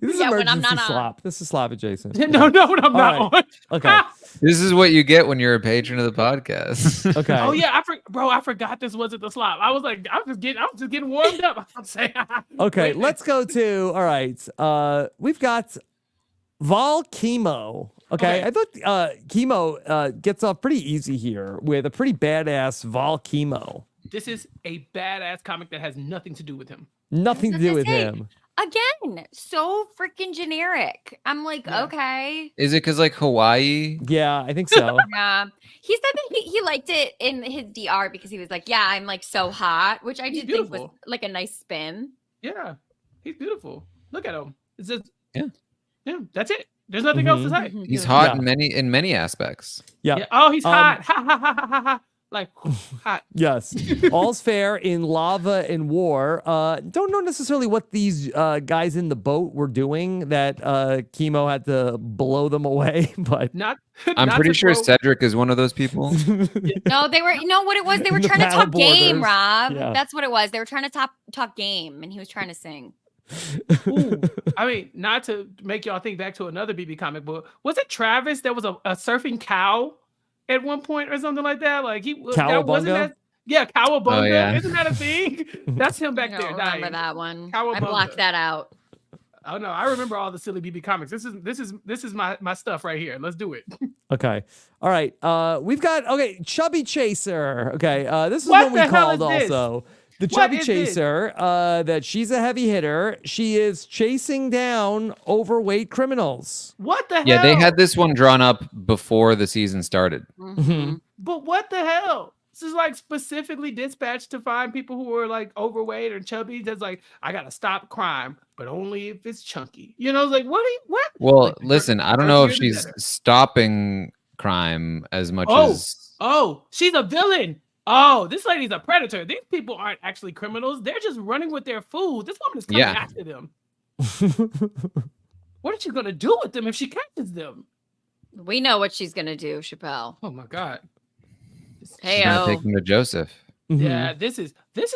Speaker 1: This is
Speaker 3: when I'm
Speaker 1: emergency
Speaker 3: not on.
Speaker 1: slop. This is slop adjacent.
Speaker 4: No, I'm not
Speaker 1: right.
Speaker 4: on.
Speaker 1: Okay.
Speaker 2: This is what you get when you're a patron of the podcast.
Speaker 1: Okay.
Speaker 4: Oh yeah, I forgot this wasn't the slop. I was like, I'm just getting warmed up. I'm saying.
Speaker 1: Okay, let's go to. All right. We've got Vol Kimo. Okay. I thought Kimo gets off pretty easy here with a pretty badass Vol Kimo.
Speaker 4: This is a badass comic that has nothing to do with him.
Speaker 1: Nothing to do with him.
Speaker 3: Again, so freaking generic. I'm like, okay.
Speaker 2: Is it because like Hawaii?
Speaker 1: Yeah, I think so.
Speaker 3: Yeah. He said that he liked it in his DR because he was like, yeah, I'm like so hot, which I did think was like a nice spin.
Speaker 4: Yeah, he's beautiful. Look at him. It's just
Speaker 2: yeah,
Speaker 4: that's it. There's nothing else to say.
Speaker 2: He's hot in many aspects.
Speaker 1: Yeah.
Speaker 4: Oh, he's hot. Ha ha ha ha ha. Like hot.
Speaker 1: Yes. All's fair in lava and war. Don't know necessarily what these guys in the boat were doing that Kimo had to blow them away, but
Speaker 2: I'm pretty sure Cedric is one of those people.
Speaker 3: No, they were. You know what it was? They were trying to talk game, Rob.
Speaker 1: Yeah.
Speaker 3: That's what it was. They were trying to talk game, and he was trying to sing.
Speaker 4: Ooh, I mean, not to make y'all think back to another BB comic book. Was it Travis that was a surfing cow at one point or something like that? Like
Speaker 1: Cowabunga?
Speaker 4: Cowabunga.
Speaker 2: Oh, yeah.
Speaker 4: Isn't that a thing? That's him back
Speaker 3: I
Speaker 4: there.
Speaker 3: don't remember
Speaker 4: Dying.
Speaker 3: that one.
Speaker 4: Cowabunga.
Speaker 3: I blocked that out.
Speaker 4: Oh no, I remember all the silly BB comics. This is my stuff right here. Let's do it.
Speaker 1: Okay. All right. We've got Chubby Chaser. Okay. This is
Speaker 4: What
Speaker 1: what we
Speaker 4: the hell
Speaker 1: called
Speaker 4: is this?
Speaker 1: also. The
Speaker 4: What
Speaker 1: Chubby
Speaker 4: is
Speaker 1: Chaser, that she's a heavy hitter. She is chasing down overweight criminals.
Speaker 4: What the hell?
Speaker 2: Yeah, they had this one drawn up before the season started.
Speaker 1: Mm-hmm.
Speaker 4: But what the hell? This is like specifically dispatched to find people who are like overweight or chubby. That's like, I gotta stop crime, but only if it's chunky. You know, it's like what?
Speaker 2: Well,
Speaker 4: like,
Speaker 2: listen, I don't know if she's stopping crime as much as.
Speaker 4: Oh, she's a villain. Oh, this lady's a predator. These people aren't actually criminals. They're just running with their food. This woman is coming after them. What is she gonna do with them if she catches them?
Speaker 3: We know what she's gonna do, Chappell.
Speaker 4: Oh my god.
Speaker 3: Hey,
Speaker 2: Take them to Joseph.
Speaker 4: Yeah, this is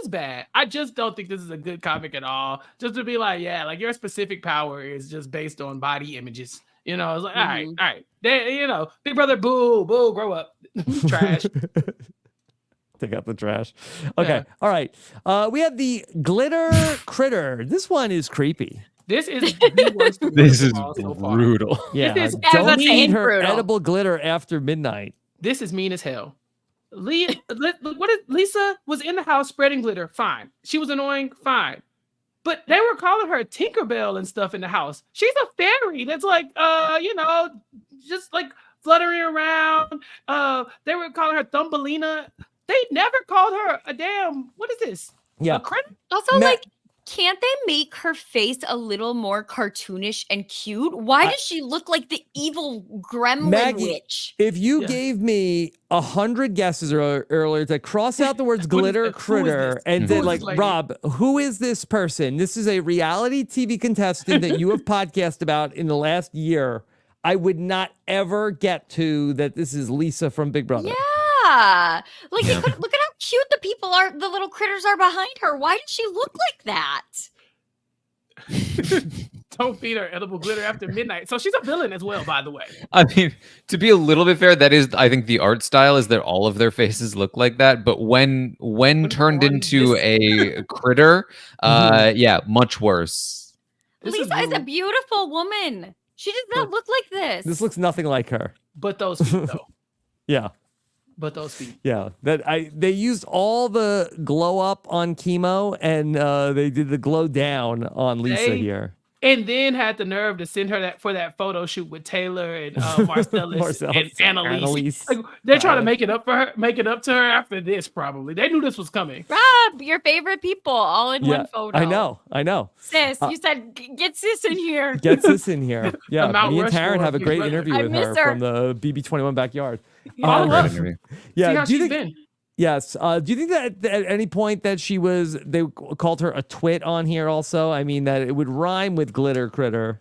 Speaker 4: bad. I just don't think this is a good comic at all. Just to be like, yeah, like your specific power is just based on body images. You know, it's like, all right. They, you know, Big Brother, boo, grow up. Trash.
Speaker 1: Take out the trash. Okay. Yeah. All right. We have the glitter critter. This one is creepy.
Speaker 4: This is the worst.
Speaker 2: This is brutal.
Speaker 1: Yeah.
Speaker 3: This is
Speaker 1: don't eat her
Speaker 3: brutal.
Speaker 1: edible glitter after midnight.
Speaker 4: This is mean as hell. Lisa was in the house spreading glitter. Fine. She was annoying. Fine. But they were calling her Tinkerbell and stuff in the house. She's a fairy that's like, you know, just like fluttering around. They were calling her Thumbelina. They never called her a damn, what is this?
Speaker 1: Yeah.
Speaker 3: Also, like, can't they make her face a little more cartoonish and cute? Why does she look like the evil gremlin
Speaker 1: Maggie,
Speaker 3: witch?
Speaker 1: If you gave me 100 guesses earlier to cross out the words glitter critter and then like, Rob, who is this person? This is a reality TV contestant that you have podcast about in the last year. I would not ever get to that this is Lisa from Big Brother.
Speaker 3: Yeah. Like, look at how cute the people are, the little critters are behind her. Why did she look like that?
Speaker 4: Don't feed her edible glitter after midnight. So she's a villain as well, by the way.
Speaker 2: I mean, to be a little bit fair, that is, I think the art style is that all of their faces look like that. But when turned into a critter, yeah, much worse.
Speaker 3: Lisa is a beautiful woman. She does not look like this.
Speaker 1: This looks nothing like her.
Speaker 4: But those feet, though.
Speaker 1: Yeah.
Speaker 4: But those feet.
Speaker 1: Yeah. They used all the glow up on Kimo and they did the glow down on Lisa here.
Speaker 4: And then had the nerve to send her for that photo shoot with Taylor and Marcellus and Annalise. Like, they're trying to make it up to her after this, probably. They knew this was coming.
Speaker 3: Rob, your favorite people all in one photo.
Speaker 1: I know.
Speaker 3: Sis, you said, get sis in here.
Speaker 1: Get sis in here. Yeah, me and Taran have a great interview with her from the BB21 backyard.
Speaker 2: Great interview.
Speaker 1: Yeah,
Speaker 4: see how she's been.
Speaker 1: Yes. Do you think that at any point that they called her a twit on here also? I mean, that it would rhyme with glitter critter.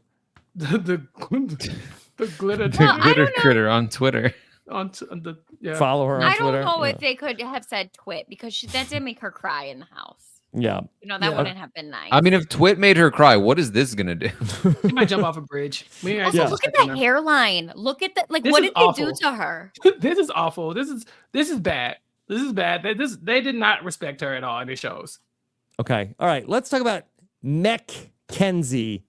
Speaker 4: The glitter
Speaker 2: glitter critter on Twitter.
Speaker 4: on the
Speaker 1: Follow her on
Speaker 3: I
Speaker 1: Twitter.
Speaker 3: don't know if they could have said twit because that did make her cry in the house.
Speaker 1: Yeah.
Speaker 3: That wouldn't have been nice.
Speaker 2: I mean, if Twit made her cry, what is this gonna do?
Speaker 4: She might jump off a bridge.
Speaker 3: Also, look at the hairline. Look at the what did they do to her?
Speaker 4: This is awful. This is bad. This is bad. They did not respect her at all in the shows.
Speaker 1: Okay. All right. Let's talk about Mackenzie.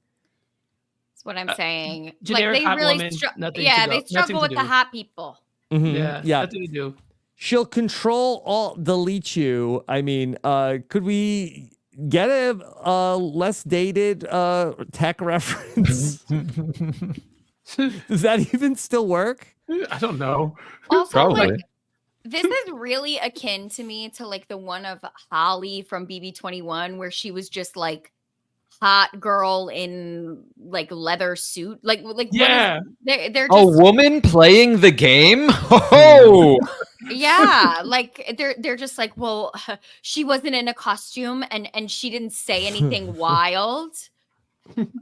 Speaker 3: That's what I'm saying.
Speaker 4: Generic
Speaker 3: they
Speaker 4: hot
Speaker 3: really
Speaker 4: woman,
Speaker 3: they struggle with the hot people.
Speaker 1: Mm-hmm.
Speaker 4: Yeah. Nothing to do.
Speaker 1: She'll control all delete you. I mean, could we get a less dated tech reference? Does that even still work?
Speaker 4: I don't know.
Speaker 3: Also,
Speaker 2: Probably.
Speaker 3: this is really akin to me to like the one of Holly from BB21 where she was just like hot girl in like leather suit. Like
Speaker 4: yeah.
Speaker 3: They're just
Speaker 2: a woman playing the game? Oh.
Speaker 3: Yeah, like they're just like, well, she wasn't in a costume and she didn't say anything wild.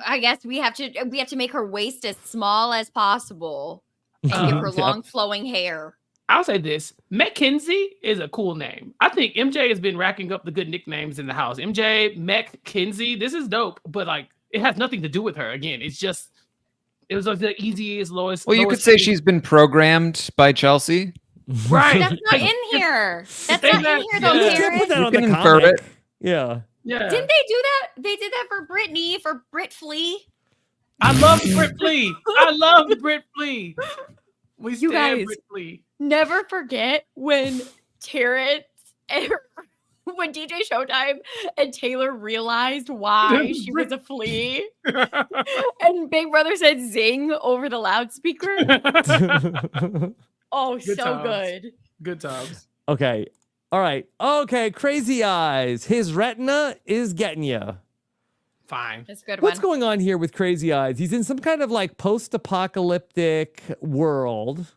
Speaker 3: I guess we have to make her waist as small as possible and give her long flowing hair.
Speaker 4: I'll say this: Mackenzie is a cool name. I think MJ has been racking up the good nicknames in the house. MJ, Mackenzie, this is dope, but like it has nothing to do with her. Again, it was like the easiest, lowest.
Speaker 2: Well, you could say she's been programmed by Chelsie.
Speaker 4: Right.
Speaker 3: That's not in here. That's not in here, though,
Speaker 1: You
Speaker 3: Karen.
Speaker 1: can't put that on
Speaker 2: You
Speaker 1: the
Speaker 2: can infer
Speaker 1: comic.
Speaker 2: it.
Speaker 1: Yeah.
Speaker 4: Yeah.
Speaker 3: Didn't they do that? They did that for Brittany, for Brit Flea.
Speaker 4: I love Brit Flea. I love Brit Flea. We
Speaker 3: You
Speaker 4: stand
Speaker 3: guys-
Speaker 4: Brit Flea.
Speaker 3: Never forget when Terrence and when DJ Showtime and Taylor realized why she was a flea, and Big Brother said "zing" over the loudspeaker. Oh,
Speaker 4: Good
Speaker 3: so
Speaker 4: times.
Speaker 3: good.
Speaker 4: Good times.
Speaker 1: Okay. All right. Okay. Crazy Eyes. His retina is getting you.
Speaker 4: Fine.
Speaker 3: That's a good
Speaker 1: What's
Speaker 3: one.
Speaker 1: going on here with Crazy Eyes? He's in some kind of like post-apocalyptic world.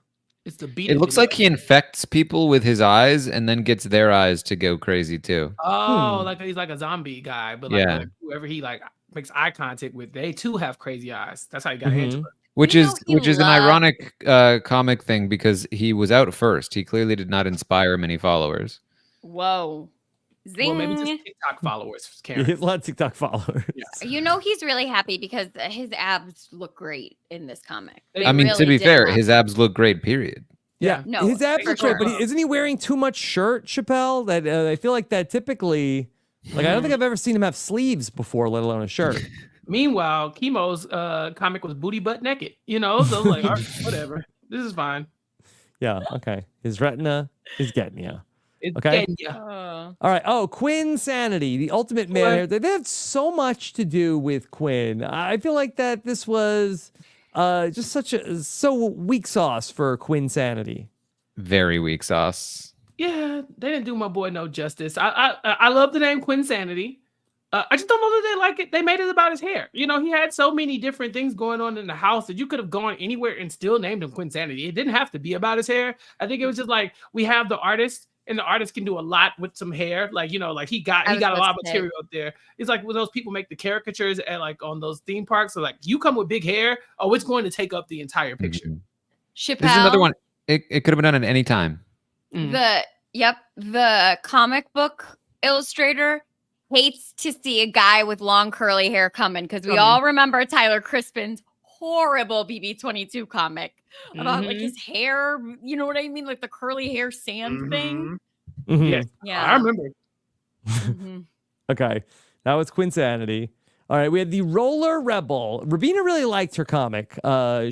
Speaker 4: It's the beat.
Speaker 2: It looks like he infects people with his eyes and then gets their eyes to go crazy too.
Speaker 4: Oh, like he's like a zombie guy, but like
Speaker 2: Yeah.
Speaker 4: whoever he like makes eye contact with, they too have crazy eyes. That's how he got
Speaker 1: Mhm.
Speaker 4: into it.
Speaker 2: Which
Speaker 3: You
Speaker 2: is
Speaker 3: know he
Speaker 2: which is an
Speaker 3: loved-
Speaker 2: ironic comic thing because he was out first. He clearly did not inspire many followers.
Speaker 3: Whoa, zing!
Speaker 4: Well, maybe just TikTok followers,
Speaker 1: He
Speaker 4: Karen.
Speaker 1: has a lot of TikTok followers.
Speaker 3: You know he's really happy because his abs look great in this comic. They
Speaker 2: I mean, to
Speaker 3: really
Speaker 2: be
Speaker 3: did
Speaker 2: fair,
Speaker 3: look-
Speaker 2: his abs look great, period.
Speaker 1: Yeah,
Speaker 3: No,
Speaker 1: his abs
Speaker 3: for
Speaker 1: look great, but
Speaker 3: sure.
Speaker 1: isn't he wearing too much shirt, Chappell? That I feel like that typically, like I don't think I've ever seen him have sleeves before, let alone a shirt.
Speaker 4: Meanwhile, Kimo's comic was booty butt naked. You know, so like, all right, whatever. This is fine.
Speaker 1: Yeah, okay. His retina is getting you.
Speaker 4: It's
Speaker 1: Okay.
Speaker 4: getting ya.
Speaker 1: All right. Oh, Quinn Sanity, the ultimate man. They have so much to do with Quinn. I feel like that this was just so weak sauce for Quinn Sanity.
Speaker 2: Very weak sauce.
Speaker 4: Yeah, they didn't do my boy no justice. I love the name Quinsanity. I just don't know that they like it. They made it about his hair. You know, he had so many different things going on in the house that you could have gone anywhere and still named him Quinsanity. It didn't have to be about his hair. I think it was just like we have the artist, and the artist can do a lot with some hair. Like, you know, like he got a lot of material up there. It's like when those people make the caricatures at like on those theme parks. So like you come with big hair, oh, it's going to take up the entire picture.
Speaker 2: Mhm.
Speaker 3: Chappell.
Speaker 2: This is another one. It could have been done at any time.
Speaker 3: The comic book illustrator hates to see a guy with long curly hair coming because we all remember Tyler Crispin's horrible BB22 comic about like his hair. You know what I mean? Like the curly hair sand thing.
Speaker 1: Mhm.
Speaker 4: Yes,
Speaker 3: Yeah.
Speaker 4: I remember.
Speaker 3: Mhm.
Speaker 1: Okay. That was Quinn Sanity. All right. We had the Roller Rebel. Rubina really liked her comic.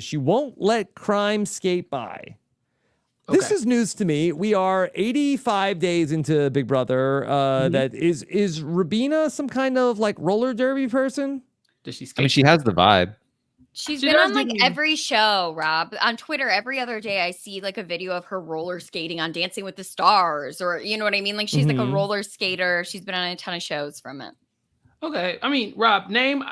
Speaker 1: She won't let crime skate by. This
Speaker 4: Okay.
Speaker 1: is news to me. We are 85 days into Big Brother. That is Rubina some kind of like roller derby person?
Speaker 4: Does she skate?
Speaker 2: I mean, she has the vibe.
Speaker 3: She's
Speaker 4: She
Speaker 3: been
Speaker 4: does
Speaker 3: on like
Speaker 4: do-
Speaker 3: every show, Rob. On Twitter, every other day I see like a video of her roller skating on Dancing with the Stars, or you know what I mean? Like she's like a roller skater. She's been on a ton of shows from it.
Speaker 4: Okay. I mean, Rob, name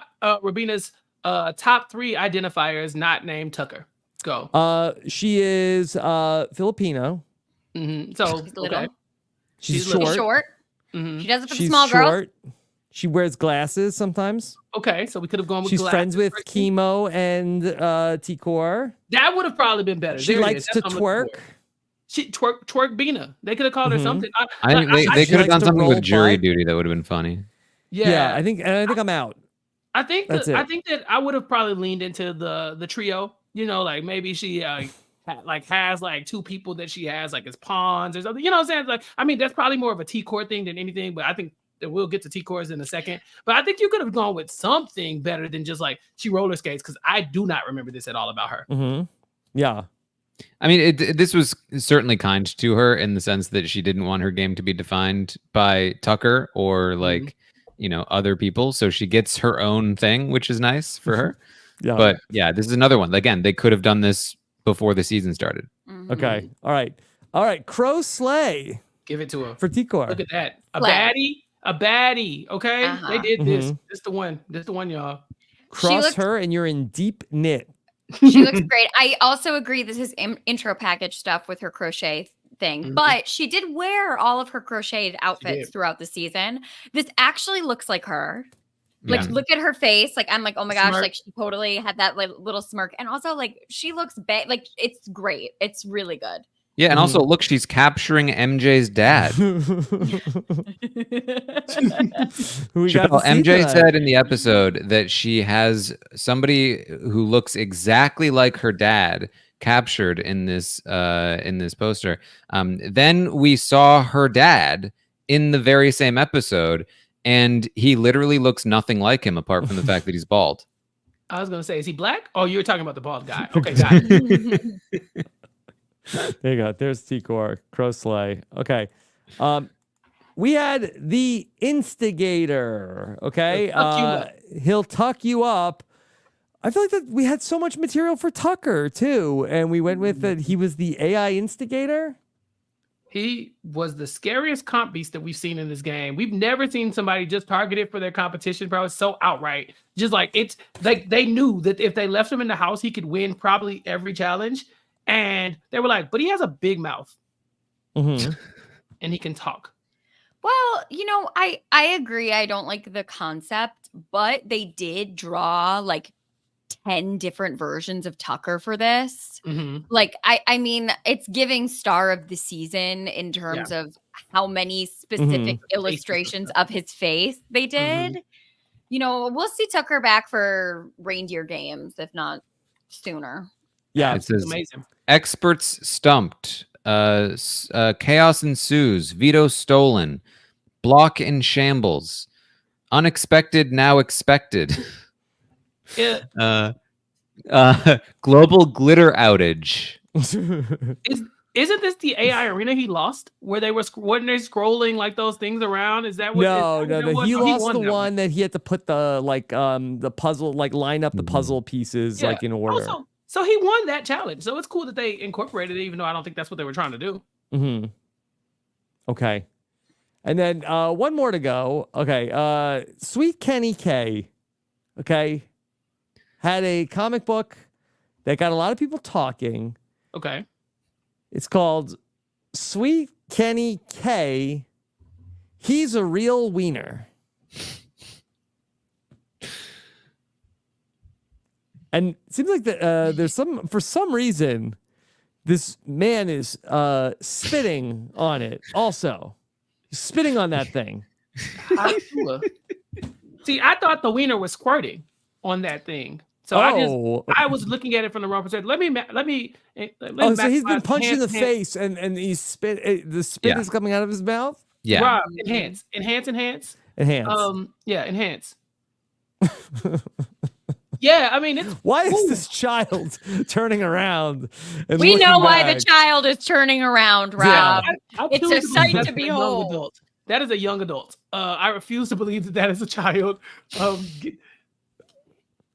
Speaker 4: Rubina's top 3 identifiers not named Tucker. Go.
Speaker 1: She is Filipino.
Speaker 4: So
Speaker 3: She's little.
Speaker 4: okay.
Speaker 1: She's
Speaker 4: She's little.
Speaker 1: short.
Speaker 3: She's short.
Speaker 4: Mhm.
Speaker 3: She does it for the
Speaker 1: She's
Speaker 3: small girls.
Speaker 1: short. She wears glasses sometimes.
Speaker 4: Okay, so we could have gone with
Speaker 1: She's
Speaker 4: glasses
Speaker 1: friends with
Speaker 4: first.
Speaker 1: Kimo and Tikor.
Speaker 4: That would have probably been better.
Speaker 1: She
Speaker 4: There it
Speaker 1: likes
Speaker 4: is.
Speaker 1: to
Speaker 4: That's what I'm looking
Speaker 1: twerk.
Speaker 4: for. She twerk Bina. They could have called her something.
Speaker 2: I think they
Speaker 1: she
Speaker 2: could have
Speaker 1: likes
Speaker 2: done
Speaker 1: to
Speaker 2: something
Speaker 1: roll
Speaker 2: with jury
Speaker 1: butt.
Speaker 2: duty that would have been funny.
Speaker 1: Yeah, I think I'm out.
Speaker 4: I think
Speaker 1: That's
Speaker 4: that,
Speaker 1: it.
Speaker 4: I think that I would have probably leaned into the trio. You know, like maybe she has like two people that she has like as pawns or something. You know what I'm saying? Like, I mean, that's probably more of a T-core thing than anything. But I think that we'll get to T-cores in a second. But I think you could have gone with something better than just like she roller skates, because I do not remember this at all about her.
Speaker 1: Yeah.
Speaker 2: I mean, this was certainly kind to her in the sense that she didn't want her game to be defined by Tucker or like, other people. So she gets her own thing, which is nice for her.
Speaker 1: Yeah.
Speaker 2: But yeah, this is another one. Again, they could have done this before the season started.
Speaker 1: Okay. All right. Crow Slay.
Speaker 4: Give it to her.
Speaker 1: For Tikor.
Speaker 4: Look at that. A
Speaker 3: Slay.
Speaker 4: baddie. Okay. They did this. This the one, y'all.
Speaker 1: Cross her and you're in deep knit.
Speaker 3: She looks great. I also agree this is intro package stuff with her crochet thing, but she did wear all of her crocheted outfits throughout the season. This actually looks like her. Like, look at her face. Like, I'm like, oh my gosh, like she totally had that like, little smirk. And also, like, she looks like it's great. It's really good.
Speaker 2: Yeah, and also look, she's capturing MJ's dad. Chappell, MJ said in the episode that she has somebody who looks exactly like her dad captured in this poster. Then we saw her dad in the very same episode, and he literally looks nothing like him apart from the fact that he's bald.
Speaker 4: I was gonna say, is he black? Oh, you were talking about the bald guy. Okay, got it.
Speaker 1: There you go. There's Tikor, Crow Slay. Okay. We had the instigator. Okay. He'll tuck you up. I feel like that we had so much material for Tucker too. And we went with that he was the AI instigator.
Speaker 4: He was the scariest comp beast that we've seen in this game. We've never seen somebody just targeted for their competition, bro. It's so outright. Just like it's like they knew that if they left him in the house, he could win probably every challenge. And they were like, but he has a big mouth and he can talk.
Speaker 3: Well, I agree. I don't like the concept, but they did draw like 10 different versions of Tucker for this. Like, I mean, it's giving star of the season in terms of how many specific illustrations of his face they did. We'll see Tucker back for reindeer games, if not sooner.
Speaker 1: Yeah,
Speaker 2: it says
Speaker 4: amazing.
Speaker 2: Experts stumped. Chaos ensues. Veto stolen. Block in shambles. Unexpected now expected.
Speaker 4: Yeah.
Speaker 2: Global glitter outage.
Speaker 4: Isn't this the AI arena he lost, where they were when they're scrolling like those things around? Is that what?
Speaker 1: No. He lost the one that he had to put the puzzle, like line up the puzzle pieces like in order.
Speaker 4: So he won that challenge. So it's cool that they incorporated it, even though I don't think that's what they were trying to do.
Speaker 1: Okay. And then one more to go. Okay. Sweet Kenny K. Okay. Had a comic book that got a lot of people talking.
Speaker 4: Okay.
Speaker 1: It's called Sweet Kenny K. He's a real wiener. And it seems like there's for some reason, this man is spitting on it also. He's spitting on that thing.
Speaker 4: See, I thought the wiener was squirting on that thing. So I was looking at it from the wrong perspective. Let me
Speaker 1: so he's been punched in the face and he's the spit is coming out of his mouth?
Speaker 2: Yeah.
Speaker 4: Rob, enhance.
Speaker 1: Enhance.
Speaker 4: Enhance. Yeah, I mean,
Speaker 1: why is this child turning around? And
Speaker 3: we know why
Speaker 1: back?
Speaker 3: the child is turning around, Rob.
Speaker 4: Yeah.
Speaker 3: It's a sight to behold.
Speaker 4: That is a young adult. I refuse to believe that is a child.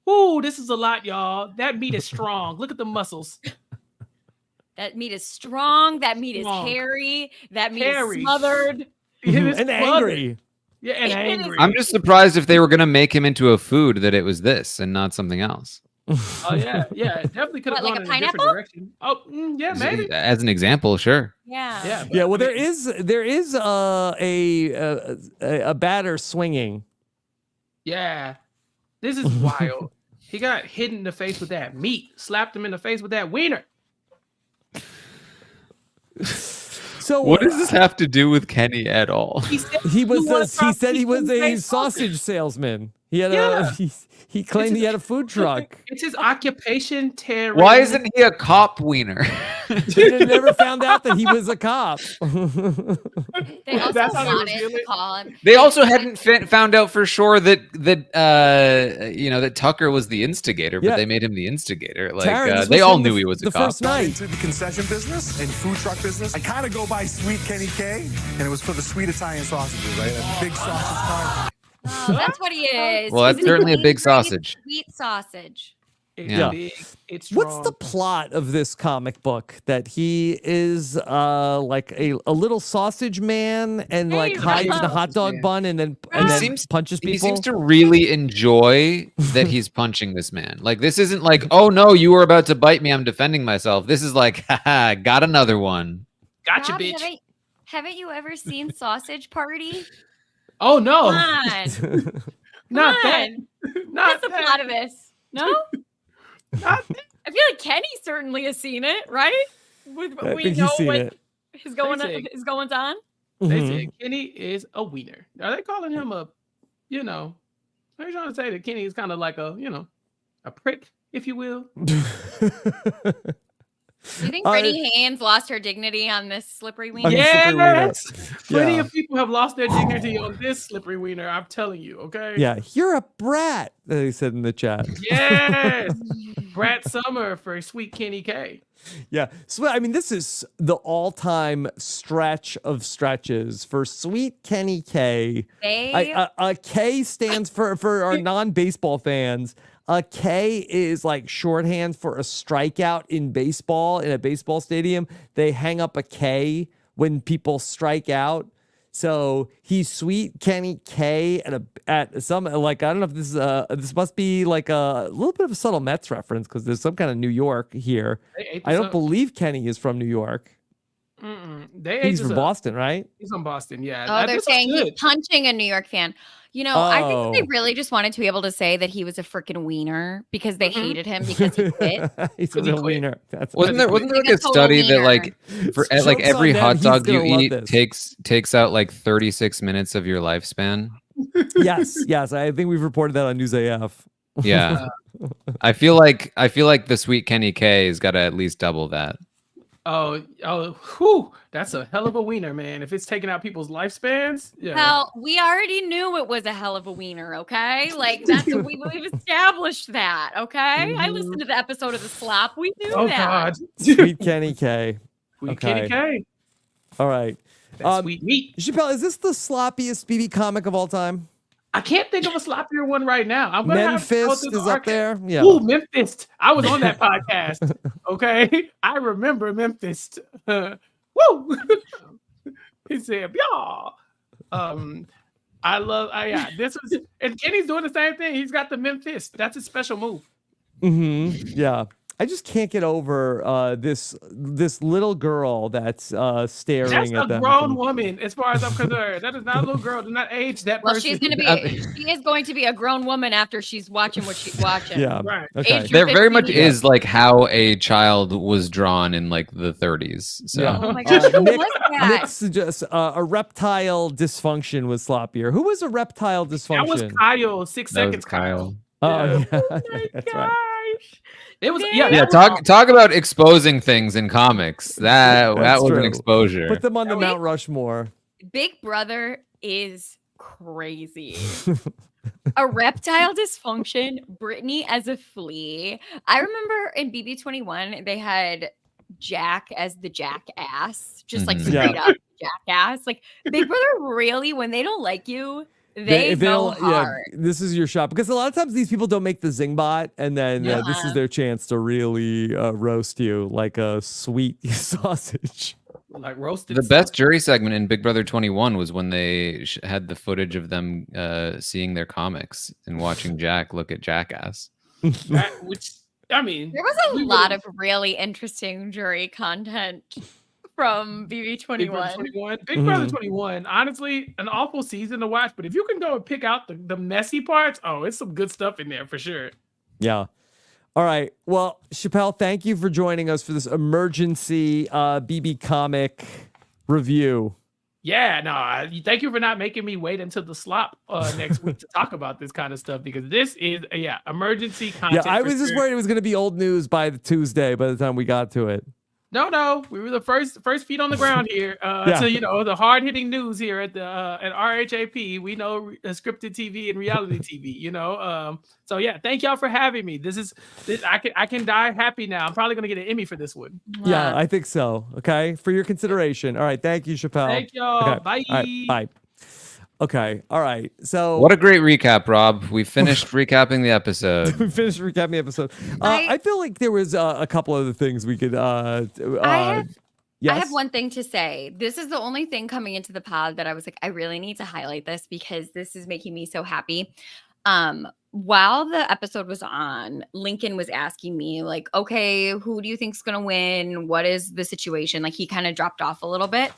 Speaker 4: Ooh, this is a lot, y'all. That meat is strong. Look at the muscles.
Speaker 3: That meat is strong. That meat is hairy. That meat is smothered.
Speaker 1: And angry.
Speaker 4: Yeah, and angry.
Speaker 2: I'm just surprised if they were going to make him into a food that it was this and not something else.
Speaker 4: Oh, yeah. Yeah, it definitely could have gone in a different direction. Oh, yeah, maybe.
Speaker 2: As an example, sure.
Speaker 3: Yeah.
Speaker 1: Yeah, well, there is a batter swinging
Speaker 4: Yeah. This is wild. He got hit in the face with that meat, slapped him in the face with that wiener.
Speaker 1: So
Speaker 2: What does this have to do with Kenny at all?
Speaker 4: He said
Speaker 1: he was
Speaker 4: try
Speaker 1: he said he was a
Speaker 4: BB26
Speaker 1: sausage salesman. He had
Speaker 4: Yeah.
Speaker 1: he claimed he had a food truck.
Speaker 4: It's his occupation, Terry.
Speaker 2: Why isn't he a cop wiener?
Speaker 1: They never found out that he was a cop.
Speaker 3: They also
Speaker 4: That's how they
Speaker 3: wanted
Speaker 4: reveal
Speaker 3: to
Speaker 4: it?
Speaker 3: call him.
Speaker 2: They also hadn't found out for sure that that Tucker was the instigator, but
Speaker 1: Yeah.
Speaker 2: they made him the instigator. Like
Speaker 1: Taryn, this
Speaker 2: they
Speaker 1: was
Speaker 2: all
Speaker 1: him
Speaker 2: knew he was a
Speaker 1: the
Speaker 2: cop.
Speaker 1: first night.
Speaker 5: Into the concession business and food truck business. I kind of go by Sweet Kenny K, and it was for the sweet Italian sausages, right? A big sausage car.
Speaker 3: Oh, that's what he is.
Speaker 2: Well, that's
Speaker 3: He's
Speaker 2: certainly a big
Speaker 3: angry
Speaker 2: sausage.
Speaker 3: Sweet sausage.
Speaker 4: It's
Speaker 2: Yeah.
Speaker 4: big. It's strong.
Speaker 1: What's the plot of this comic book? That he is like a little sausage man and like
Speaker 3: Hey,
Speaker 1: hides in a
Speaker 3: right.
Speaker 1: hot dog
Speaker 2: Yeah.
Speaker 1: bun and then punches people.
Speaker 2: He seems to really enjoy that he's punching this man. Like this isn't like, oh no, you were about to bite me, I'm defending myself. This is like, haha, got another one.
Speaker 4: Gotcha,
Speaker 3: Rob,
Speaker 4: bitch.
Speaker 3: haven't you ever seen Sausage Party?
Speaker 4: Oh no.
Speaker 3: Come on.
Speaker 4: Not
Speaker 3: Come
Speaker 4: that.
Speaker 3: on.
Speaker 4: Not
Speaker 3: What's the
Speaker 4: that.
Speaker 3: plot of this? No?
Speaker 4: Not that.
Speaker 3: I feel like Kenny certainly has seen it, right? We
Speaker 1: think he's
Speaker 3: know
Speaker 1: seen
Speaker 3: what
Speaker 1: it.
Speaker 3: is
Speaker 4: say-
Speaker 3: goings on.
Speaker 4: They
Speaker 1: Mhm.
Speaker 4: said Kenny is a wiener. Are they calling him a, are they trying to say that Kenny is kind of like a prick, if you will?
Speaker 3: Do you think
Speaker 1: Uh,
Speaker 3: Brittany Haynes lost her dignity on this slippery wiener?
Speaker 1: Yeah. slippery wiener.
Speaker 4: Yes. Plenty
Speaker 1: Yeah.
Speaker 4: of people have lost their dignity on this slippery wiener. I'm telling you, okay?
Speaker 1: Yeah, you're a brat, they said in the chat.
Speaker 4: Yes. Brad Summer for Sweet Kenny K.
Speaker 1: Yeah. So, I mean, this is the all-time stretch of stretches for Sweet Kenny K. A K stands for our non-baseball fans. A K is like shorthand for a strikeout in baseball, in a baseball stadium. They hang up a K when people strike out. So he's Sweet Kenny K at some, like, I don't know if this is this must be like a little bit of a subtle Mets reference because there's some kind of New York here. I don't believe Kenny is from New York. He's from Boston, right?
Speaker 4: He's from Boston, yeah.
Speaker 3: Oh, they're
Speaker 4: This is
Speaker 3: saying he's
Speaker 4: good.
Speaker 3: punching a New York fan. I think that they
Speaker 1: Oh.
Speaker 3: really just wanted to be able to say that he was a freaking wiener because they hated him because he quit.
Speaker 1: He's a
Speaker 4: Because he
Speaker 1: real
Speaker 4: quit.
Speaker 1: wiener. That's
Speaker 2: Wasn't there like
Speaker 3: Like
Speaker 2: a
Speaker 3: a total
Speaker 2: study that
Speaker 3: wiener.
Speaker 2: like for
Speaker 1: Joke's
Speaker 2: like
Speaker 1: on
Speaker 2: every
Speaker 1: them,
Speaker 2: hot
Speaker 1: he's
Speaker 2: dog you
Speaker 1: gonna love
Speaker 2: eat
Speaker 1: this.
Speaker 2: takes out like 36 minutes of your lifespan?
Speaker 1: yes. I think we've reported that on News AF.
Speaker 2: Yeah. I feel like the Sweet Kenny K has got to at least double that.
Speaker 4: Whew, that's a hell of a wiener, man. If it's taking out people's lifespans, yeah.
Speaker 3: Hell, we already knew it was a hell of a wiener, okay? Like we've established that, okay? I listened to the episode of the slop. We knew
Speaker 4: Oh
Speaker 3: that.
Speaker 4: God,
Speaker 1: Sweet Kenny K.
Speaker 4: Sweet Kenny K.
Speaker 1: All right.
Speaker 4: That sweet meat.
Speaker 1: Chappell, is this the sloppiest BB comic of all time?
Speaker 4: I can't think of a sloppier one right now. I'm gonna have to go
Speaker 1: Memphis
Speaker 4: through the
Speaker 1: is up
Speaker 4: archive.
Speaker 1: there. Yeah.
Speaker 4: Ooh, Memphis. I was on that podcast. Okay. I remember Memphis. Woo! He said, y'all. This was, and Kenny's doing the same thing. He's got the Memphis. That's his special move.
Speaker 1: Yeah. I just can't get over this little girl that's staring
Speaker 4: That's
Speaker 1: at
Speaker 4: a
Speaker 1: them.
Speaker 4: grown woman, as far as I'm concerned. That is not a little girl. Do not age that
Speaker 3: Well,
Speaker 4: person.
Speaker 3: she is going to be a grown woman after she's watching what she's watching.
Speaker 1: Yeah.
Speaker 4: Right.
Speaker 1: Okay.
Speaker 3: Age
Speaker 2: There very much
Speaker 3: 15.
Speaker 2: is like how a child was drawn in like the 30s. So
Speaker 1: Yeah.
Speaker 3: Oh my gosh, who
Speaker 1: Nick-
Speaker 3: was that?
Speaker 1: Nick suggests a reptile dysfunction was sloppier. Who was a reptile
Speaker 4: That was
Speaker 1: dysfunction?
Speaker 4: Kyle, 6
Speaker 2: that was
Speaker 4: seconds, Kyle.
Speaker 1: Oh, yeah.
Speaker 3: Oh my
Speaker 1: That's right.
Speaker 3: gosh.
Speaker 4: It was,
Speaker 3: Man.
Speaker 4: yeah,
Speaker 2: yeah,
Speaker 4: that was-
Speaker 2: talk about exposing things in comics. That
Speaker 1: That's
Speaker 2: was
Speaker 1: true.
Speaker 2: an exposure.
Speaker 1: Put them on the
Speaker 3: Wait.
Speaker 1: Mount Rushmore.
Speaker 3: Big Brother is crazy. A reptile dysfunction, Brittany as a flea. I remember in BB21, they had Jack as the jackass, just like
Speaker 2: Mhm.
Speaker 3: straight
Speaker 1: Yeah.
Speaker 3: up jackass. Like Big Brother, really, when they don't like you, they
Speaker 1: If they
Speaker 3: go
Speaker 1: don't-
Speaker 3: hard.
Speaker 1: this is your shot because a lot of times these people don't make the zing bot, and then this is
Speaker 3: Yeah.
Speaker 1: their chance to really roast you like a sweet sausage.
Speaker 4: like roasted.
Speaker 2: The best jury segment in Big Brother 21 was when they had the footage of them seeing their comics and watching Jack look at Jackass.
Speaker 4: Which, I mean,
Speaker 3: There was a lot of really interesting jury content from
Speaker 4: Big Brother
Speaker 3: BB21.
Speaker 4: 21. Big Brother 21. Honestly, an awful season to watch, but if you can go and pick out the messy parts, oh, it's some good stuff in there for sure.
Speaker 1: Yeah. All right. Well, Chappell, thank you for joining us for this emergency BB comic review.
Speaker 4: Yeah, no, thank you for not making me wait until the slop next week to talk about this kind of stuff, because this is, emergency content.
Speaker 1: Yeah, I was just worried it was going to be old news by the Tuesday by the time we got to it.
Speaker 4: No, we were the first feet on the ground here. So the hard hitting news here at RHAP. We know scripted TV and reality TV. So yeah, thank y'all for having me. This I can die happy now. I'm probably gonna get an Emmy for this one.
Speaker 1: Yeah, I think so. Okay, for your consideration. All right, thank you, Chappell.
Speaker 4: Thank y'all.
Speaker 1: Okay.
Speaker 4: Bye.
Speaker 1: All right, bye. Okay. All right. So
Speaker 2: what a great recap, Rob. We finished recapping the episode.
Speaker 1: we finished recapping the episode. I feel like there was a couple other things we could.
Speaker 3: I
Speaker 1: yes?
Speaker 3: have one thing to say. This is the only thing coming into the pod that I was like, I really need to highlight this because this is making me so happy. While the episode was on, Lincoln was asking me like, okay, who do you think's gonna win? What is the situation? Like he kind of dropped off a little bit.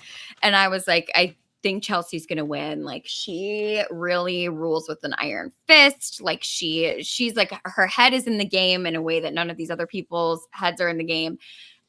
Speaker 3: And I was like, I think Chelsea's gonna win. Like she really rules with an iron fist. Like she's like her head is in the game in a way that none of these other people's heads are in the game.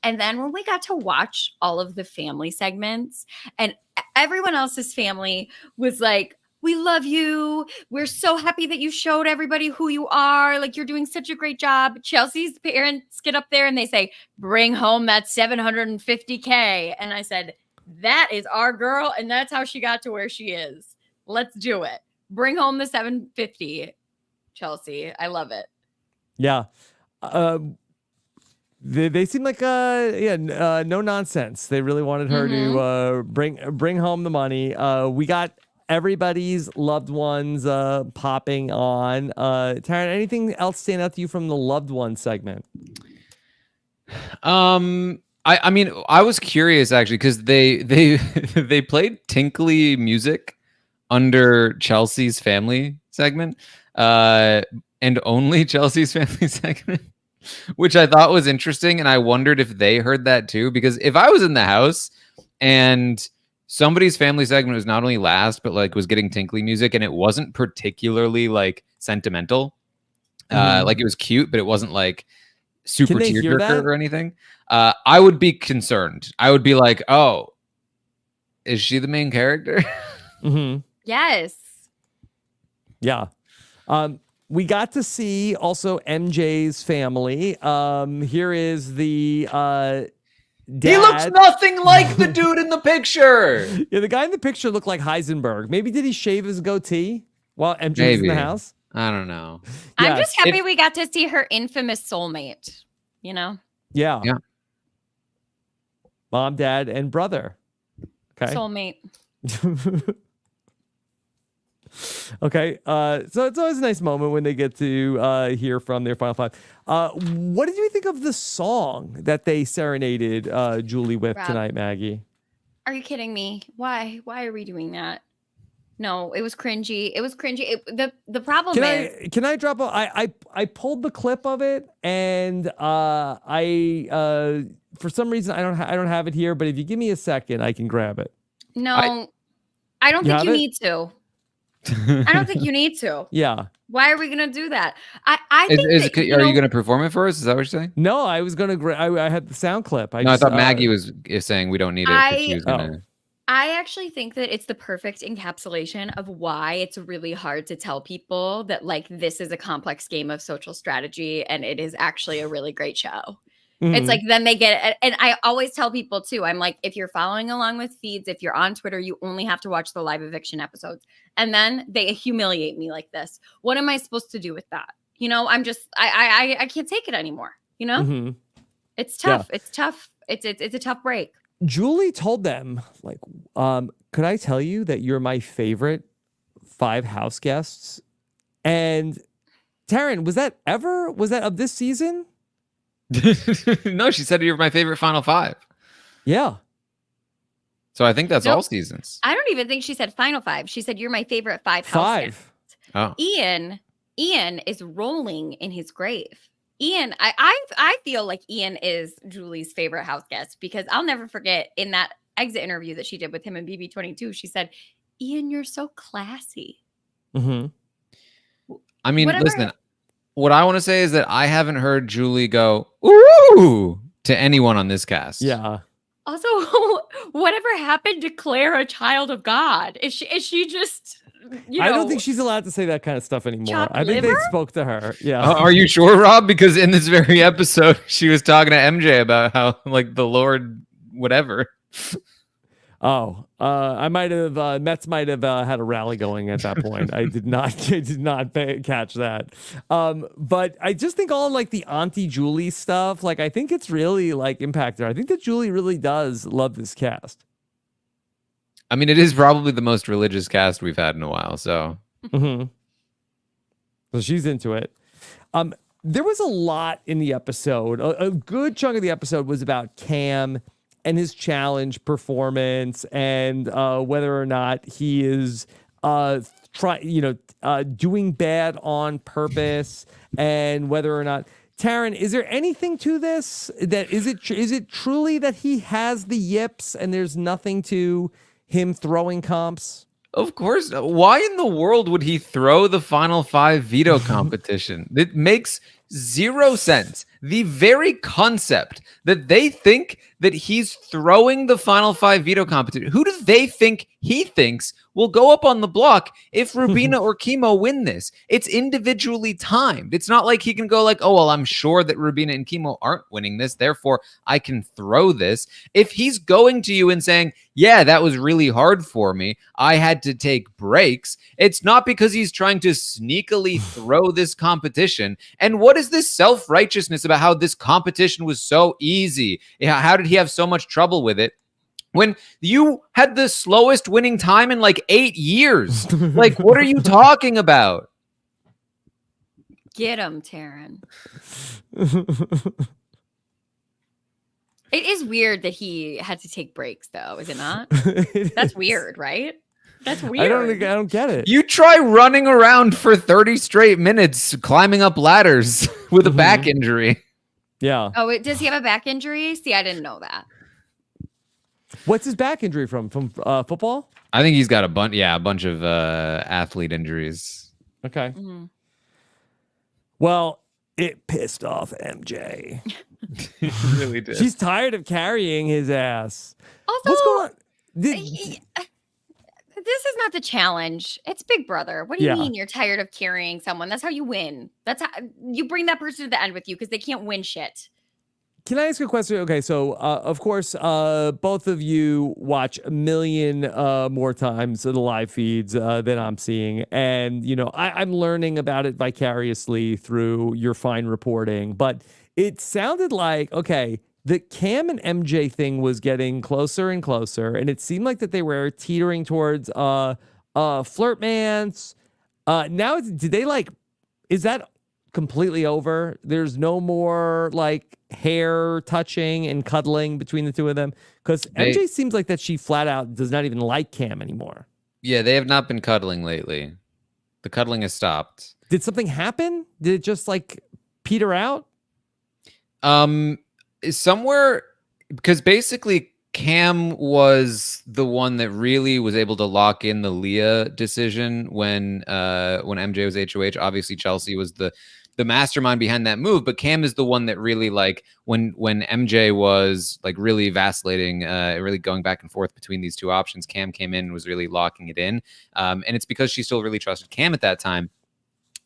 Speaker 3: And then when we got to watch all of the family segments and everyone else's family was like, we love you. We're so happy that you showed everybody who you are. Like you're doing such a great job. Chelsea's parents get up there and they say, bring home that $750K. And I said, that is our girl, and that's how she got to where she is. Let's do it. Bring home the 750, Chelsie. I love it.
Speaker 1: Yeah. They seem like no nonsense. They really wanted her to bring home the money. We got everybody's loved ones popping on. Taran, anything else stand out to you from the loved one segment?
Speaker 2: I mean, I was curious actually because they played tinkly music under Chelsea's family segment, and only Chelsea's family segment, which I thought was interesting, and I wondered if they heard that too. Because if I was in the house and somebody's family segment was not only last, but like was getting tinkly music, and it wasn't particularly like sentimental, like it was cute, but it wasn't like super tearjerker or anything. I would be concerned. I would be like, oh, is she the main character?
Speaker 3: Yes.
Speaker 1: Yeah. We got to see also MJ's family. Here is the dad.
Speaker 2: He looks nothing like the dude in the picture.
Speaker 1: Yeah, the guy in the picture looked like Heisenberg. Maybe did he shave his goatee while MJ was in the house?
Speaker 2: I don't know.
Speaker 3: I'm just happy we got to see her infamous soulmate,
Speaker 1: Yeah.
Speaker 2: Yeah.
Speaker 1: Mom, dad, and brother. Okay.
Speaker 3: Soulmate.
Speaker 1: Okay. So it's always a nice moment when they get to hear from their final five. What did you think of the song that they serenaded Julie with tonight, Maggie?
Speaker 3: Are you kidding me? Why are we doing that? No, it was cringy. It was cringy. The problem
Speaker 1: Can I drop I pulled the clip of it, and I for some reason I don't have it here, but if you give me a second, I can grab it.
Speaker 3: No, I don't think you need to. I don't think you need to.
Speaker 1: Yeah.
Speaker 3: Why are we gonna do that? I think
Speaker 2: are you gonna perform it for us? Is that what you're saying?
Speaker 1: No, I was gonna. I had the sound clip.
Speaker 2: I thought Maggie was saying we don't need it. She was gonna...
Speaker 3: I actually think that it's the perfect encapsulation of why it's really hard to tell people that like this is a complex game of social strategy and it is actually a really great show. It's like then they get it. And I always tell people too, I'm like, if you're following along with feeds, if you're on Twitter, you only have to watch the live eviction episodes. And then they humiliate me like this. What am I supposed to do with that? You know, I'm just, I can't take it anymore. You know, it's tough. Yeah. It's tough. It's a tough break.
Speaker 1: That told them like, could I tell you that you're my favorite 5 house guests? And Taran, was that of this season?
Speaker 2: No, she said you're my favorite final 5.
Speaker 1: Yeah.
Speaker 2: So I think that's all seasons.
Speaker 3: I don't even think she said final 5. She said you're my favorite 5 house guests.
Speaker 2: Oh.
Speaker 3: Ian is rolling in his grave. Ian, I feel like Ian is Julie's favorite house guest because I'll never forget in that exit interview that she did with him in BB22, she said, Ian, you're so classy.
Speaker 1: Mm-hmm.
Speaker 2: I mean,
Speaker 3: Whatever.
Speaker 2: listen, what I want to say is that I haven't heard Julie go, ooh, to anyone on this cast.
Speaker 1: Yeah.
Speaker 3: Also, whatever happened to Claire, a child of God? Is she just,
Speaker 1: I don't think she's allowed to say that kind of stuff anymore.
Speaker 3: chopped
Speaker 1: I think
Speaker 3: liver?
Speaker 1: they spoke to her. Yeah.
Speaker 2: Are you sure, Rob? Because in this very episode, she was talking to MJ about how, like, the Lord, whatever.
Speaker 1: Oh, I might have Mets might have had a rally going at that point. I did not catch that. But I just think all like the Auntie Julie stuff, like I think it's really like impacted her. I think that Julie really does love this cast.
Speaker 2: I mean, it is probably the most religious cast we've had in a while. So,
Speaker 1: So she's into it. There was a lot in the episode. A good chunk of the episode was about Cam and his challenge performance and whether or not he is doing bad on purpose, and whether or not Taran, is there anything to this? That is it truly that he has the yips and there's nothing to him throwing comps?
Speaker 2: of course, why in the world would he throw the Final Five veto competition? It makes zero sense. The very concept that they think that he's throwing the Final Five veto competition, who do they think he thinks will go up on the block if Rubina or Kimo win this? It's individually timed. It's not like he can go like, oh, well, I'm sure that Rubina and Kimo aren't winning this, therefore I can throw this. If he's going to you and saying, yeah, that was really hard for me, I had to take breaks, it's not because he's trying to sneakily throw this competition. And what is this self-righteousness about how this competition was so easy? How did he have so much trouble with it when you had the slowest winning time in like 8 years? Like, what are you talking about?
Speaker 3: Get him, Taran. It is weird that he had to take breaks, though, is it not? That's weird, right? That's weird.
Speaker 1: I don't get it.
Speaker 2: You try running around for 30 straight minutes, climbing up ladders with a back injury.
Speaker 1: Yeah.
Speaker 3: Oh, does he have a back injury? See, I didn't know that.
Speaker 1: What's his back injury from? From football?
Speaker 2: I think he's got a bunch of athlete injuries.
Speaker 1: Okay.
Speaker 3: Mm-hmm.
Speaker 1: Well, it pissed off MJ.
Speaker 2: He really did.
Speaker 1: She's tired of carrying his ass.
Speaker 3: Also,
Speaker 1: What's going on?
Speaker 3: This is not the challenge. It's Big Brother. What do you
Speaker 1: Yeah.
Speaker 3: mean you're tired of carrying someone? That's how you win. That's how you bring that person to the end with you because they can't win shit.
Speaker 1: Can I ask a question? Okay, so of course, both of you watch a million more times of the live feeds than I'm seeing, and you know I'm learning about it vicariously through your fine reporting. But it sounded like the Cam and MJ thing was getting closer and closer, and it seemed like that they were teetering towards flirtmance. Now, did they like? Is that completely over? There's no more like hair touching and cuddling between the two of them, because MJ seems like that she flat out does not even like Cam anymore.
Speaker 2: Yeah, they have not been cuddling lately. The cuddling has stopped.
Speaker 1: Did something happen? Did it just like peter out?
Speaker 2: Somewhere, because basically Cam was the one that really was able to lock in the Leah decision when MJ was HOH. Obviously, Chelsie was the mastermind behind that move, but Cam is the one that really, like, when MJ was like really vacillating, really going back and forth between these two options, Cam came in and was really locking it in. And it's because she still really trusted Cam at that time.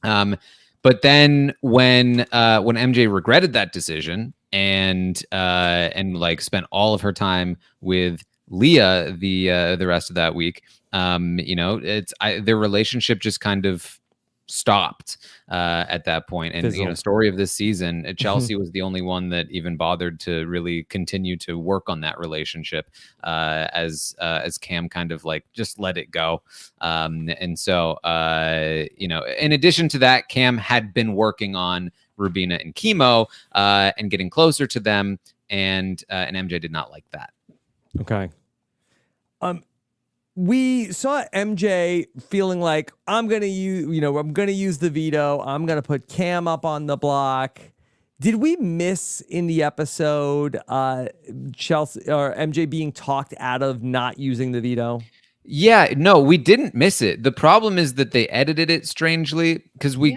Speaker 2: But then when MJ regretted that decision and like spent all of her time with Leah the rest of that week, their relationship just kind of stopped at that point. And
Speaker 1: Fizzled.
Speaker 2: Story of this season, Chelsie was the only one that even bothered to really continue to work on that relationship, as Cam kind of like just let it go. And so in addition to that, Cam had been working on Rubina and Kimo and getting closer to them, and MJ did not like that.
Speaker 1: Okay. We saw MJ feeling like I'm gonna use the veto. I'm gonna put Cam up on the block. Did we miss in the episode Chelsie or MJ being talked out of not using the veto?
Speaker 2: Yeah, no, we didn't miss it. The problem is that they edited it strangely because we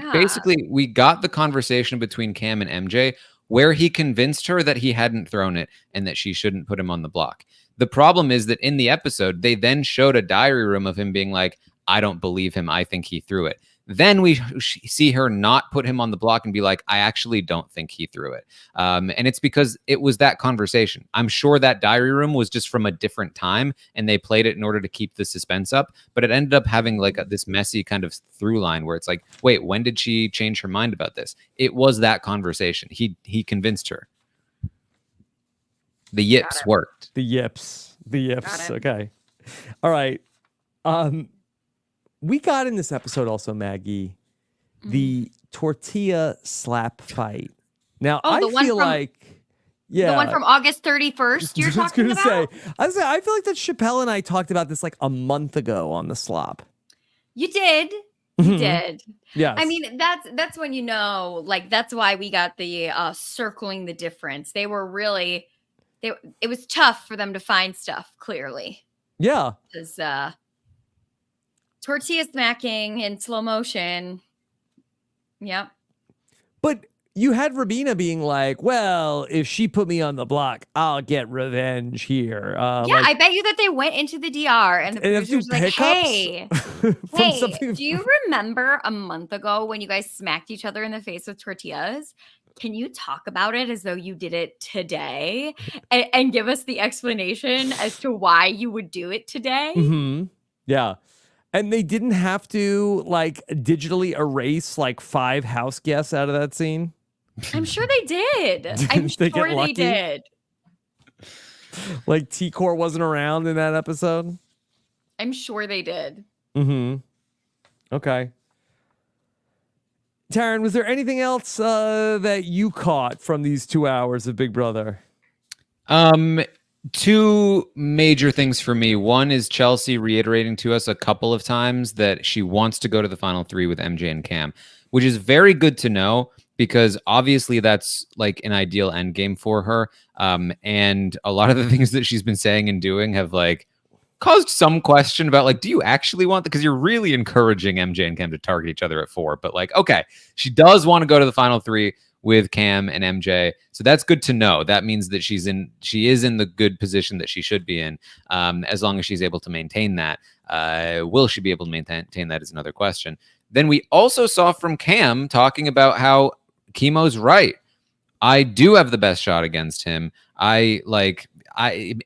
Speaker 2: got the conversation between Cam and MJ where he convinced her that he hadn't thrown it and that she shouldn't put him on the block. The problem is that in the episode, they then showed a diary room of him being like, I don't believe him. I think he threw it. Then we see her not put him on the block and be like, I actually don't think he threw it. And it's because it was that conversation. I'm sure that diary room was just from a different time and they played it in order to keep the suspense up. But it ended up having like this messy kind of through line where it's like, wait, when did she change her mind about this? It was that conversation. He convinced her. The yips worked.
Speaker 1: The yips. Okay. All right. We got in this episode also, Maggie, the tortilla slap fight. Now, I feel like,
Speaker 3: the one from August 31st you're talking about?
Speaker 1: I feel like that Chappell and I talked about this like a month ago on the slop.
Speaker 3: You did. You did.
Speaker 1: Yeah.
Speaker 3: I mean, that's when you know, like, that's why we got the circling the difference. They were really, it was tough for them to find stuff, clearly.
Speaker 1: Yeah.
Speaker 3: Because tortilla smacking in slow motion. Yep.
Speaker 1: But you had Rubina being like, well, if she put me on the block, I'll get revenge here.
Speaker 3: I bet you that they went into the DR and the producers were like, hey, do you remember a month ago when you guys smacked each other in the face with tortillas? Can you talk about it as though you did it today and give us the explanation as to why you would do it today?
Speaker 1: Mm-hmm. Yeah. And they didn't have to like digitally erase like 5 house guests out of that scene.
Speaker 3: I'm sure they did. I'm sure they did.
Speaker 1: Like T-Core wasn't around in that episode.
Speaker 3: I'm sure they did.
Speaker 1: Mm-hmm. Okay. Taran, was there anything else that you caught from these 2 hours of Big Brother?
Speaker 2: 2 major things for me. One is Chelsie reiterating to us a couple of times that she wants to go to the final 3 with MJ and Cam, which is very good to know because obviously that's like an ideal endgame for her. And a lot of the things that she's been saying and doing have like caused some question about like, do you actually want that? Because you're really encouraging MJ and Cam to target each other at 4. But like, okay, she does want to go to the final 3 with Cam and MJ. So that's good to know. That means that she is in the good position that she should be in, as long as she's able to maintain that. Will she be able to maintain that is another question. Then we also saw from Cam talking about how Kimo's right. I do have the best shot against him.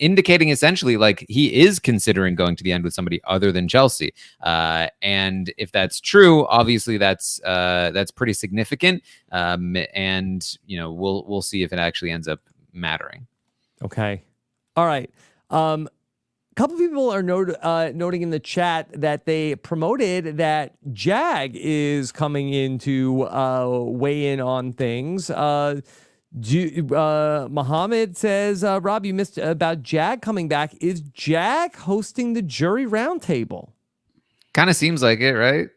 Speaker 2: Indicating essentially like he is considering going to the end with somebody other than Chelsie. And if that's true, obviously that's pretty significant. And you know, we'll see if it actually ends up mattering.
Speaker 1: Okay. All right. A couple people are noting in the chat that they promoted that Jag is coming in to weigh in on things. Muhammad says, Rob, you missed about Jag coming back. Is Jag hosting the jury roundtable?
Speaker 2: Kind of seems like it, right?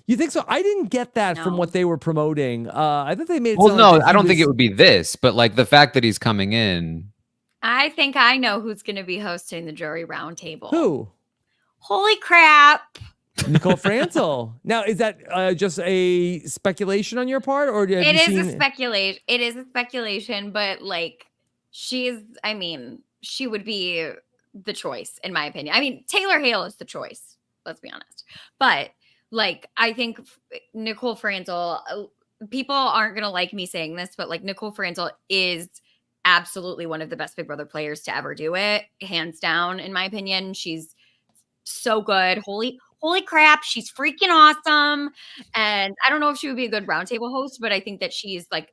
Speaker 1: You think so? I didn't get that from what they were promoting. I thought they made it
Speaker 2: well,
Speaker 1: sound
Speaker 2: no,
Speaker 1: like
Speaker 2: I don't think it would be this, but like the fact that he's coming in.
Speaker 3: I think I know who's going to be hosting the jury roundtable.
Speaker 1: Who?
Speaker 3: Holy crap.
Speaker 1: Nicole Franzel. Now, is that just a speculation on your part, or
Speaker 3: it is a speculation? It is a speculation, but like she would be the choice in my opinion. I mean, Taylor Hale is the choice. Let's be honest. But like, I think Nicole Franzel. People aren't gonna like me saying this, but like Nicole Franzel is absolutely one of the best Big Brother players to ever do it, hands down. In my opinion, she's so good. Holy crap, she's freaking awesome. And I don't know if she would be a good roundtable host, but I think that she's like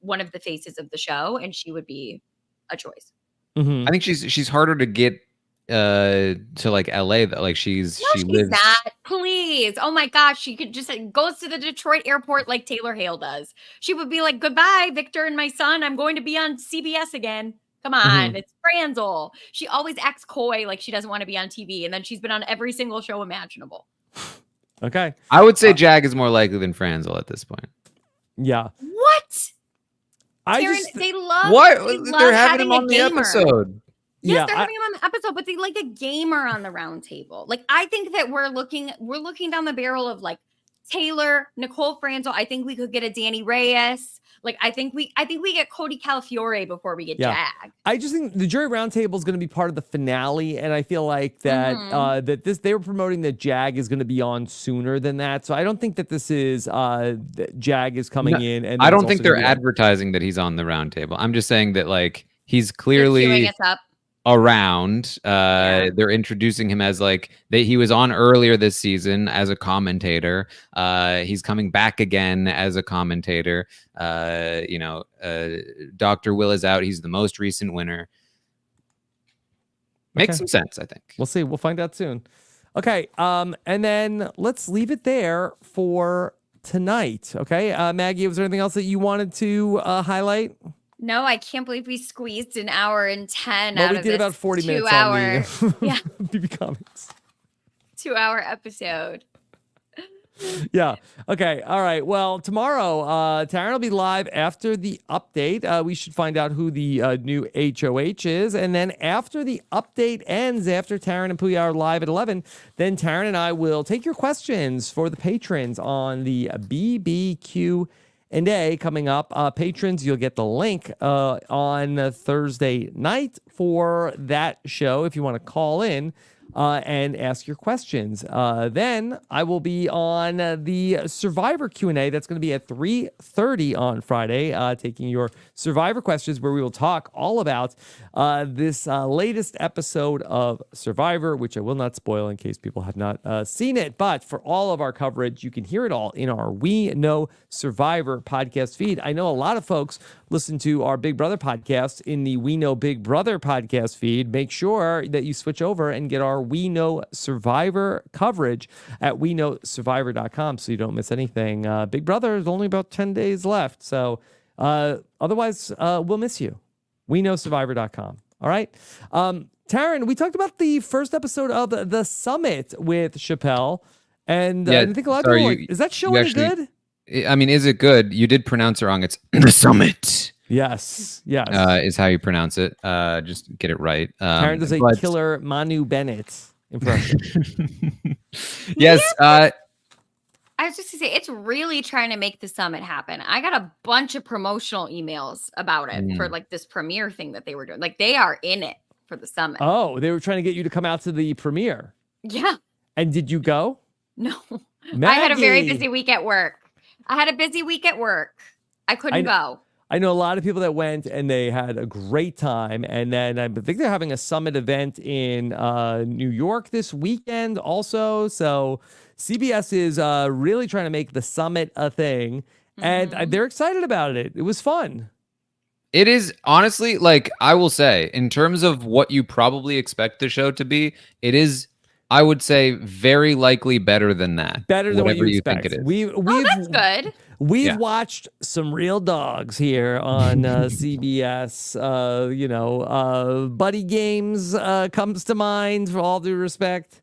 Speaker 3: one of the faces of the show, and she would be a choice.
Speaker 1: Mm-hmm.
Speaker 2: I think she's harder to get to like LA though. Like she lives
Speaker 3: not. Please. Oh my gosh, she could just goes to the Detroit airport like Taylor Hale does. She would be like, goodbye, Victor and my son. I'm going to be on CBS again. Come on, It's Franzel. She always acts coy, like she doesn't want to be on TV, and then she's been on every single show imaginable.
Speaker 1: Okay.
Speaker 2: I would say Jag is more likely than Franzel at this point.
Speaker 1: Yeah.
Speaker 3: What? Taran, they love
Speaker 2: What?
Speaker 3: they love
Speaker 2: They're having him
Speaker 3: a
Speaker 2: on the
Speaker 3: gamer.
Speaker 2: episode.
Speaker 3: Yes,
Speaker 1: Yeah,
Speaker 3: they're having him on the episode, but they like a gamer on the round table. Like, I think that we're looking down the barrel of like Taylor, Nicole Franzel. I think we could get a Danny Reyes. Like, I think we get Cody Calafiore before we get Jag.
Speaker 1: I just think the jury roundtable is going to be part of the finale, and I feel like that they were promoting that Jag is going to be on sooner than that. So I don't think that this is that Jag is coming in. And
Speaker 2: I don't think they're advertising that he's on the roundtable. I'm just saying that like he's clearly
Speaker 3: They're queuing us up.
Speaker 2: around. They're introducing him as like he was on earlier this season as a commentator. He's coming back again as a commentator. Dr. Will is out. He's the most recent winner. Makes some sense, I think.
Speaker 1: We'll see. We'll find out soon. Okay. And then let's leave it there for tonight. Okay. Maggie, was there anything else that you wanted to highlight?
Speaker 3: No, I can't believe we squeezed an hour and 10
Speaker 1: well,
Speaker 3: out
Speaker 1: we
Speaker 3: of
Speaker 1: did
Speaker 3: this
Speaker 1: about 40 minutes
Speaker 3: 2 hour,
Speaker 1: on the
Speaker 3: yeah,
Speaker 1: BB Comics
Speaker 3: 2 hour episode.
Speaker 1: Yeah. Okay. All right. Well, tomorrow, Taran will be live after the update. We should find out who the new HOH is. And then after the update ends, after Taran and Puya are live at 11, then Taran and I will take your questions for the patrons on the BBQ and A coming up. Patrons, you'll get the link on Thursday night for that show if you want to call in and ask your questions. Then I will be on the Survivor Q&A. That's going to be at 3:30 on Friday, taking your Survivor questions, where we will talk all about this latest episode of Survivor, which I will not spoil in case people have not seen it. But for all of our coverage, you can hear it all in our We Know Survivor podcast feed. I know a lot of folks listen to our Big Brother podcast in the We Know Big Brother podcast feed. Make sure that you switch over and get our We Know Survivor coverage at weknowsurvivor.com so you don't miss anything. Big Brother is only about 10 days left, so otherwise we'll miss you. weknowsurvivor.com. All right. Taran, we talked about the first episode of The Summit with Chappell, and I think a lot of people are like, is that show any good?
Speaker 2: I mean, is it good? You did pronounce it wrong. It's The Summit.
Speaker 1: Yes.
Speaker 2: Is how you pronounce it. Just get it right.
Speaker 1: Taran does a killer Manu Bennett impression.
Speaker 2: Yes.
Speaker 3: I was just going to say, it's really trying to make the summit happen. I got a bunch of promotional emails about it for like this premiere thing that they were doing. Like, they are in it for the summit.
Speaker 1: Oh, they were trying to get you to come out to the premiere.
Speaker 3: Yeah.
Speaker 1: And did you go?
Speaker 3: No.
Speaker 1: Maggie.
Speaker 3: I had a very busy week at work. I couldn't go.
Speaker 1: I know a lot of people that went and they had a great time. And then I think they're having a summit event in New York this weekend also. So CBS is really trying to make the summit a thing. And they're excited about it. It was fun.
Speaker 2: It is, honestly, like, I will say, in terms of what you probably expect the show to be, it is, I would say, very likely better than that.
Speaker 1: Better than what you expect.
Speaker 2: Think it is.
Speaker 3: That's good.
Speaker 1: We've watched some real dogs here on CBS. Buddy Games comes to mind, for all due respect.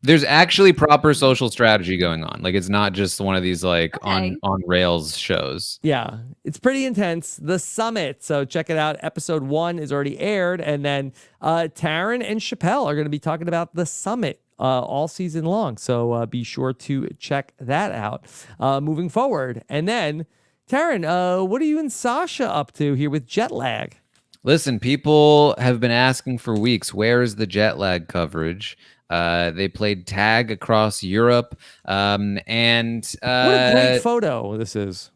Speaker 2: There's actually proper social strategy going on. Like, it's not just one of these like on rails shows.
Speaker 1: Yeah, it's pretty intense. The Summit. So check it out. Episode 1 is already aired, and then Taran and Chappell are going to be talking about The Summit all season long. So be sure to check that out moving forward. And then, Taran, what are you and Sasha up to here with jet lag?
Speaker 2: Listen, people have been asking for weeks, where is the jet lag coverage? They played tag across Europe. And what
Speaker 1: a great photo this is.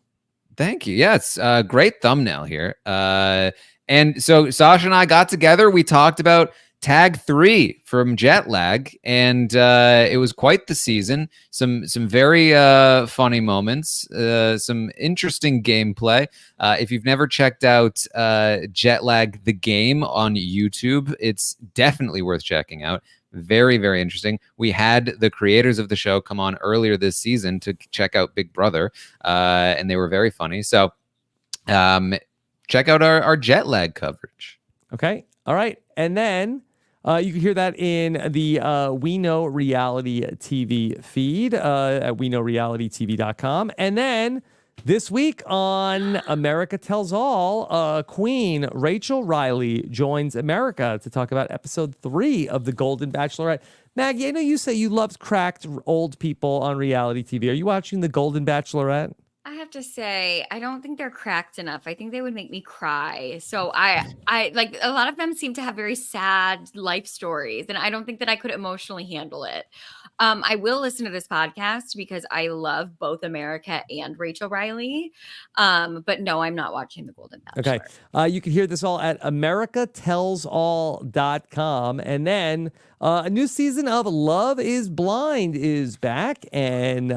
Speaker 2: Thank you. Yeah, it's a great thumbnail here. And so Sasha and I got together. We talked about Tag 3 from Jet Lag, and it was quite the season. Some very funny moments, some interesting gameplay. If you've never checked out Jet Lag the game on YouTube, it's definitely worth checking out. Very, very interesting. We had the creators of the show come on earlier this season to check out Big Brother, and they were very funny. So check out our Jet Lag coverage.
Speaker 1: Okay. All right. And then you can hear that in the We Know Reality TV feed at weknowrealitytv.com. And then This week on America Tells All, Queen Rachel Riley joins America to talk about episode 3 of The Golden Bachelorette. Maggie, I know you say you love cracked old people on reality TV. Are you watching The Golden Bachelorette?
Speaker 3: I have to say, I don't think they're cracked enough. I think they would make me cry. So I like, a lot of them seem to have very sad life stories, and I don't think that I could emotionally handle it. I will listen to this podcast because I love both America and Rachel Riley. But no, I'm not watching The Golden Bachelor.
Speaker 1: Okay. You can hear this all at americatellsall.com. And then a new season of Love is Blind is back. And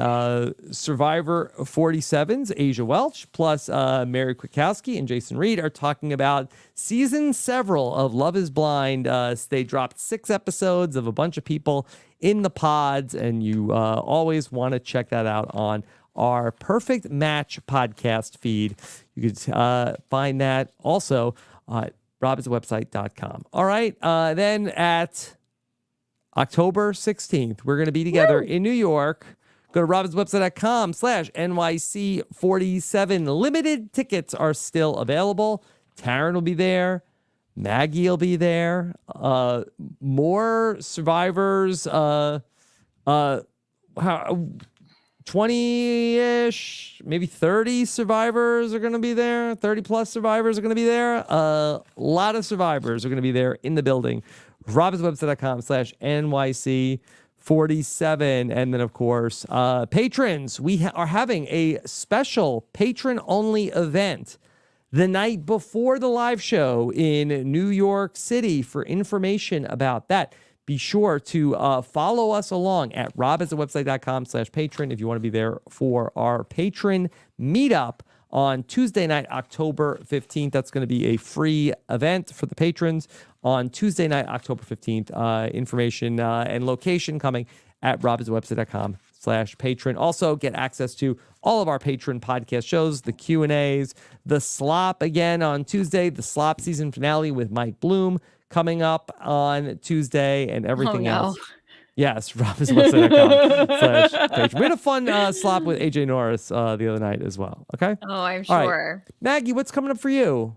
Speaker 1: Survivor 47's Asia Welch plus Mary Kwiatkowski and Jason Reed are talking about season several of Love is Blind. They dropped 6 episodes of a bunch of people in the pods, and you always want to check that out on our Perfect Match podcast feed. You could find that also at robinswebsite.com. All right. Then at October 16th, we're going to be together in New York. Go to robinswebsite.com/NYC47. Limited tickets are still available. Taran will be there. Maggie will be there. More survivors. 20-ish, maybe 30 survivors are going to be there. 30 plus survivors are going to be there. A lot of survivors are going to be there in the building. robinswebsite.com/NYC47. And then, of course, patrons. We are having a special patron-only event the night before the live show in New York City. For information about that, be sure to follow us along at robinswebsite.com/patron if you want to be there for our patron meetup on Tuesday night, October 15th. That's going to be a free event for the patrons on Tuesday night, October 15th. Information and location coming at robinswebsite.com/patron. Also, get access to all of our patron podcast shows, the Q&As, the Slop again on Tuesday, the Slop season finale with Mike Bloom coming up on Tuesday, and everything else. Yes, robinswebsite.com/patron. We had a fun slop with AJ Norris the other night as well. Okay.
Speaker 3: Oh, I'm
Speaker 1: All right.
Speaker 3: sure.
Speaker 1: Maggie, what's coming up for you?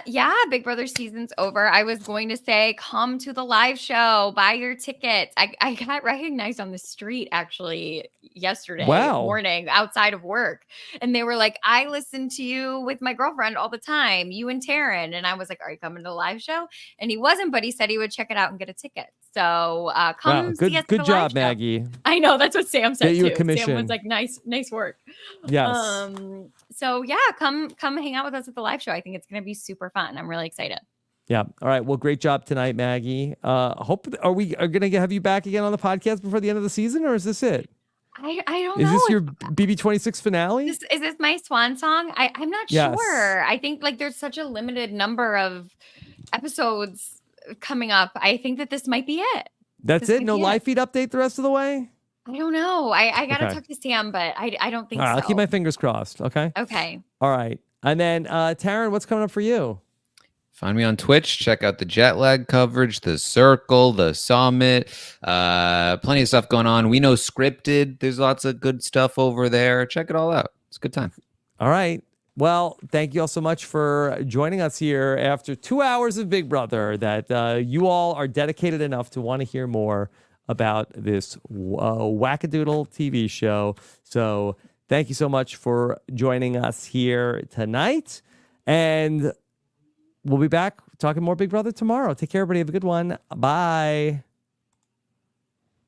Speaker 3: Yeah, Big Brother season's over. I was going to say, come to the live show, buy your tickets. I got recognized on the street actually yesterday morning outside of work. And they were like, I listen to you with my girlfriend all the time, you and Taran. And I was like, are you coming to the live show? And he wasn't, but he said he would check it out and get a ticket. So come see us.
Speaker 1: Good job, Maggie.
Speaker 3: I know, that's what Sam said
Speaker 1: you
Speaker 3: too.
Speaker 1: a commission.
Speaker 3: Sam was like, nice work.
Speaker 1: Yes.
Speaker 3: So yeah, come hang out with us at the live show. I think it's going to be super fun. I'm really excited.
Speaker 1: Yeah. All right. Well, great job tonight, Maggie. Are we going to have you back again on the podcast before the end of the season, or is this it?
Speaker 3: I don't know.
Speaker 1: Is this your BB26 finale?
Speaker 3: Is this my swan song? I'm not sure. I think like there's such a limited number of episodes coming up. I think that this might be it.
Speaker 1: That's it? No live feed update the rest of the way?
Speaker 3: I don't know. I got to talk to Sam, but I don't think so.
Speaker 1: I'll keep my fingers crossed. Okay.
Speaker 3: Okay.
Speaker 1: All right. And then, Taran, what's coming up for you?
Speaker 2: Find me on Twitch. Check out the jet lag coverage, the circle, the summit. Plenty of stuff going on. We know scripted. There's lots of good stuff over there. Check it all out. It's a good time.
Speaker 1: All right. Well, thank you all so much for joining us here after 2 hours of Big Brother, that you all are dedicated enough to want to hear more about this wackadoodle TV show. So thank you so much for joining us here tonight. And we'll be back talking more Big Brother tomorrow. Take care, everybody. Have a good one. Bye.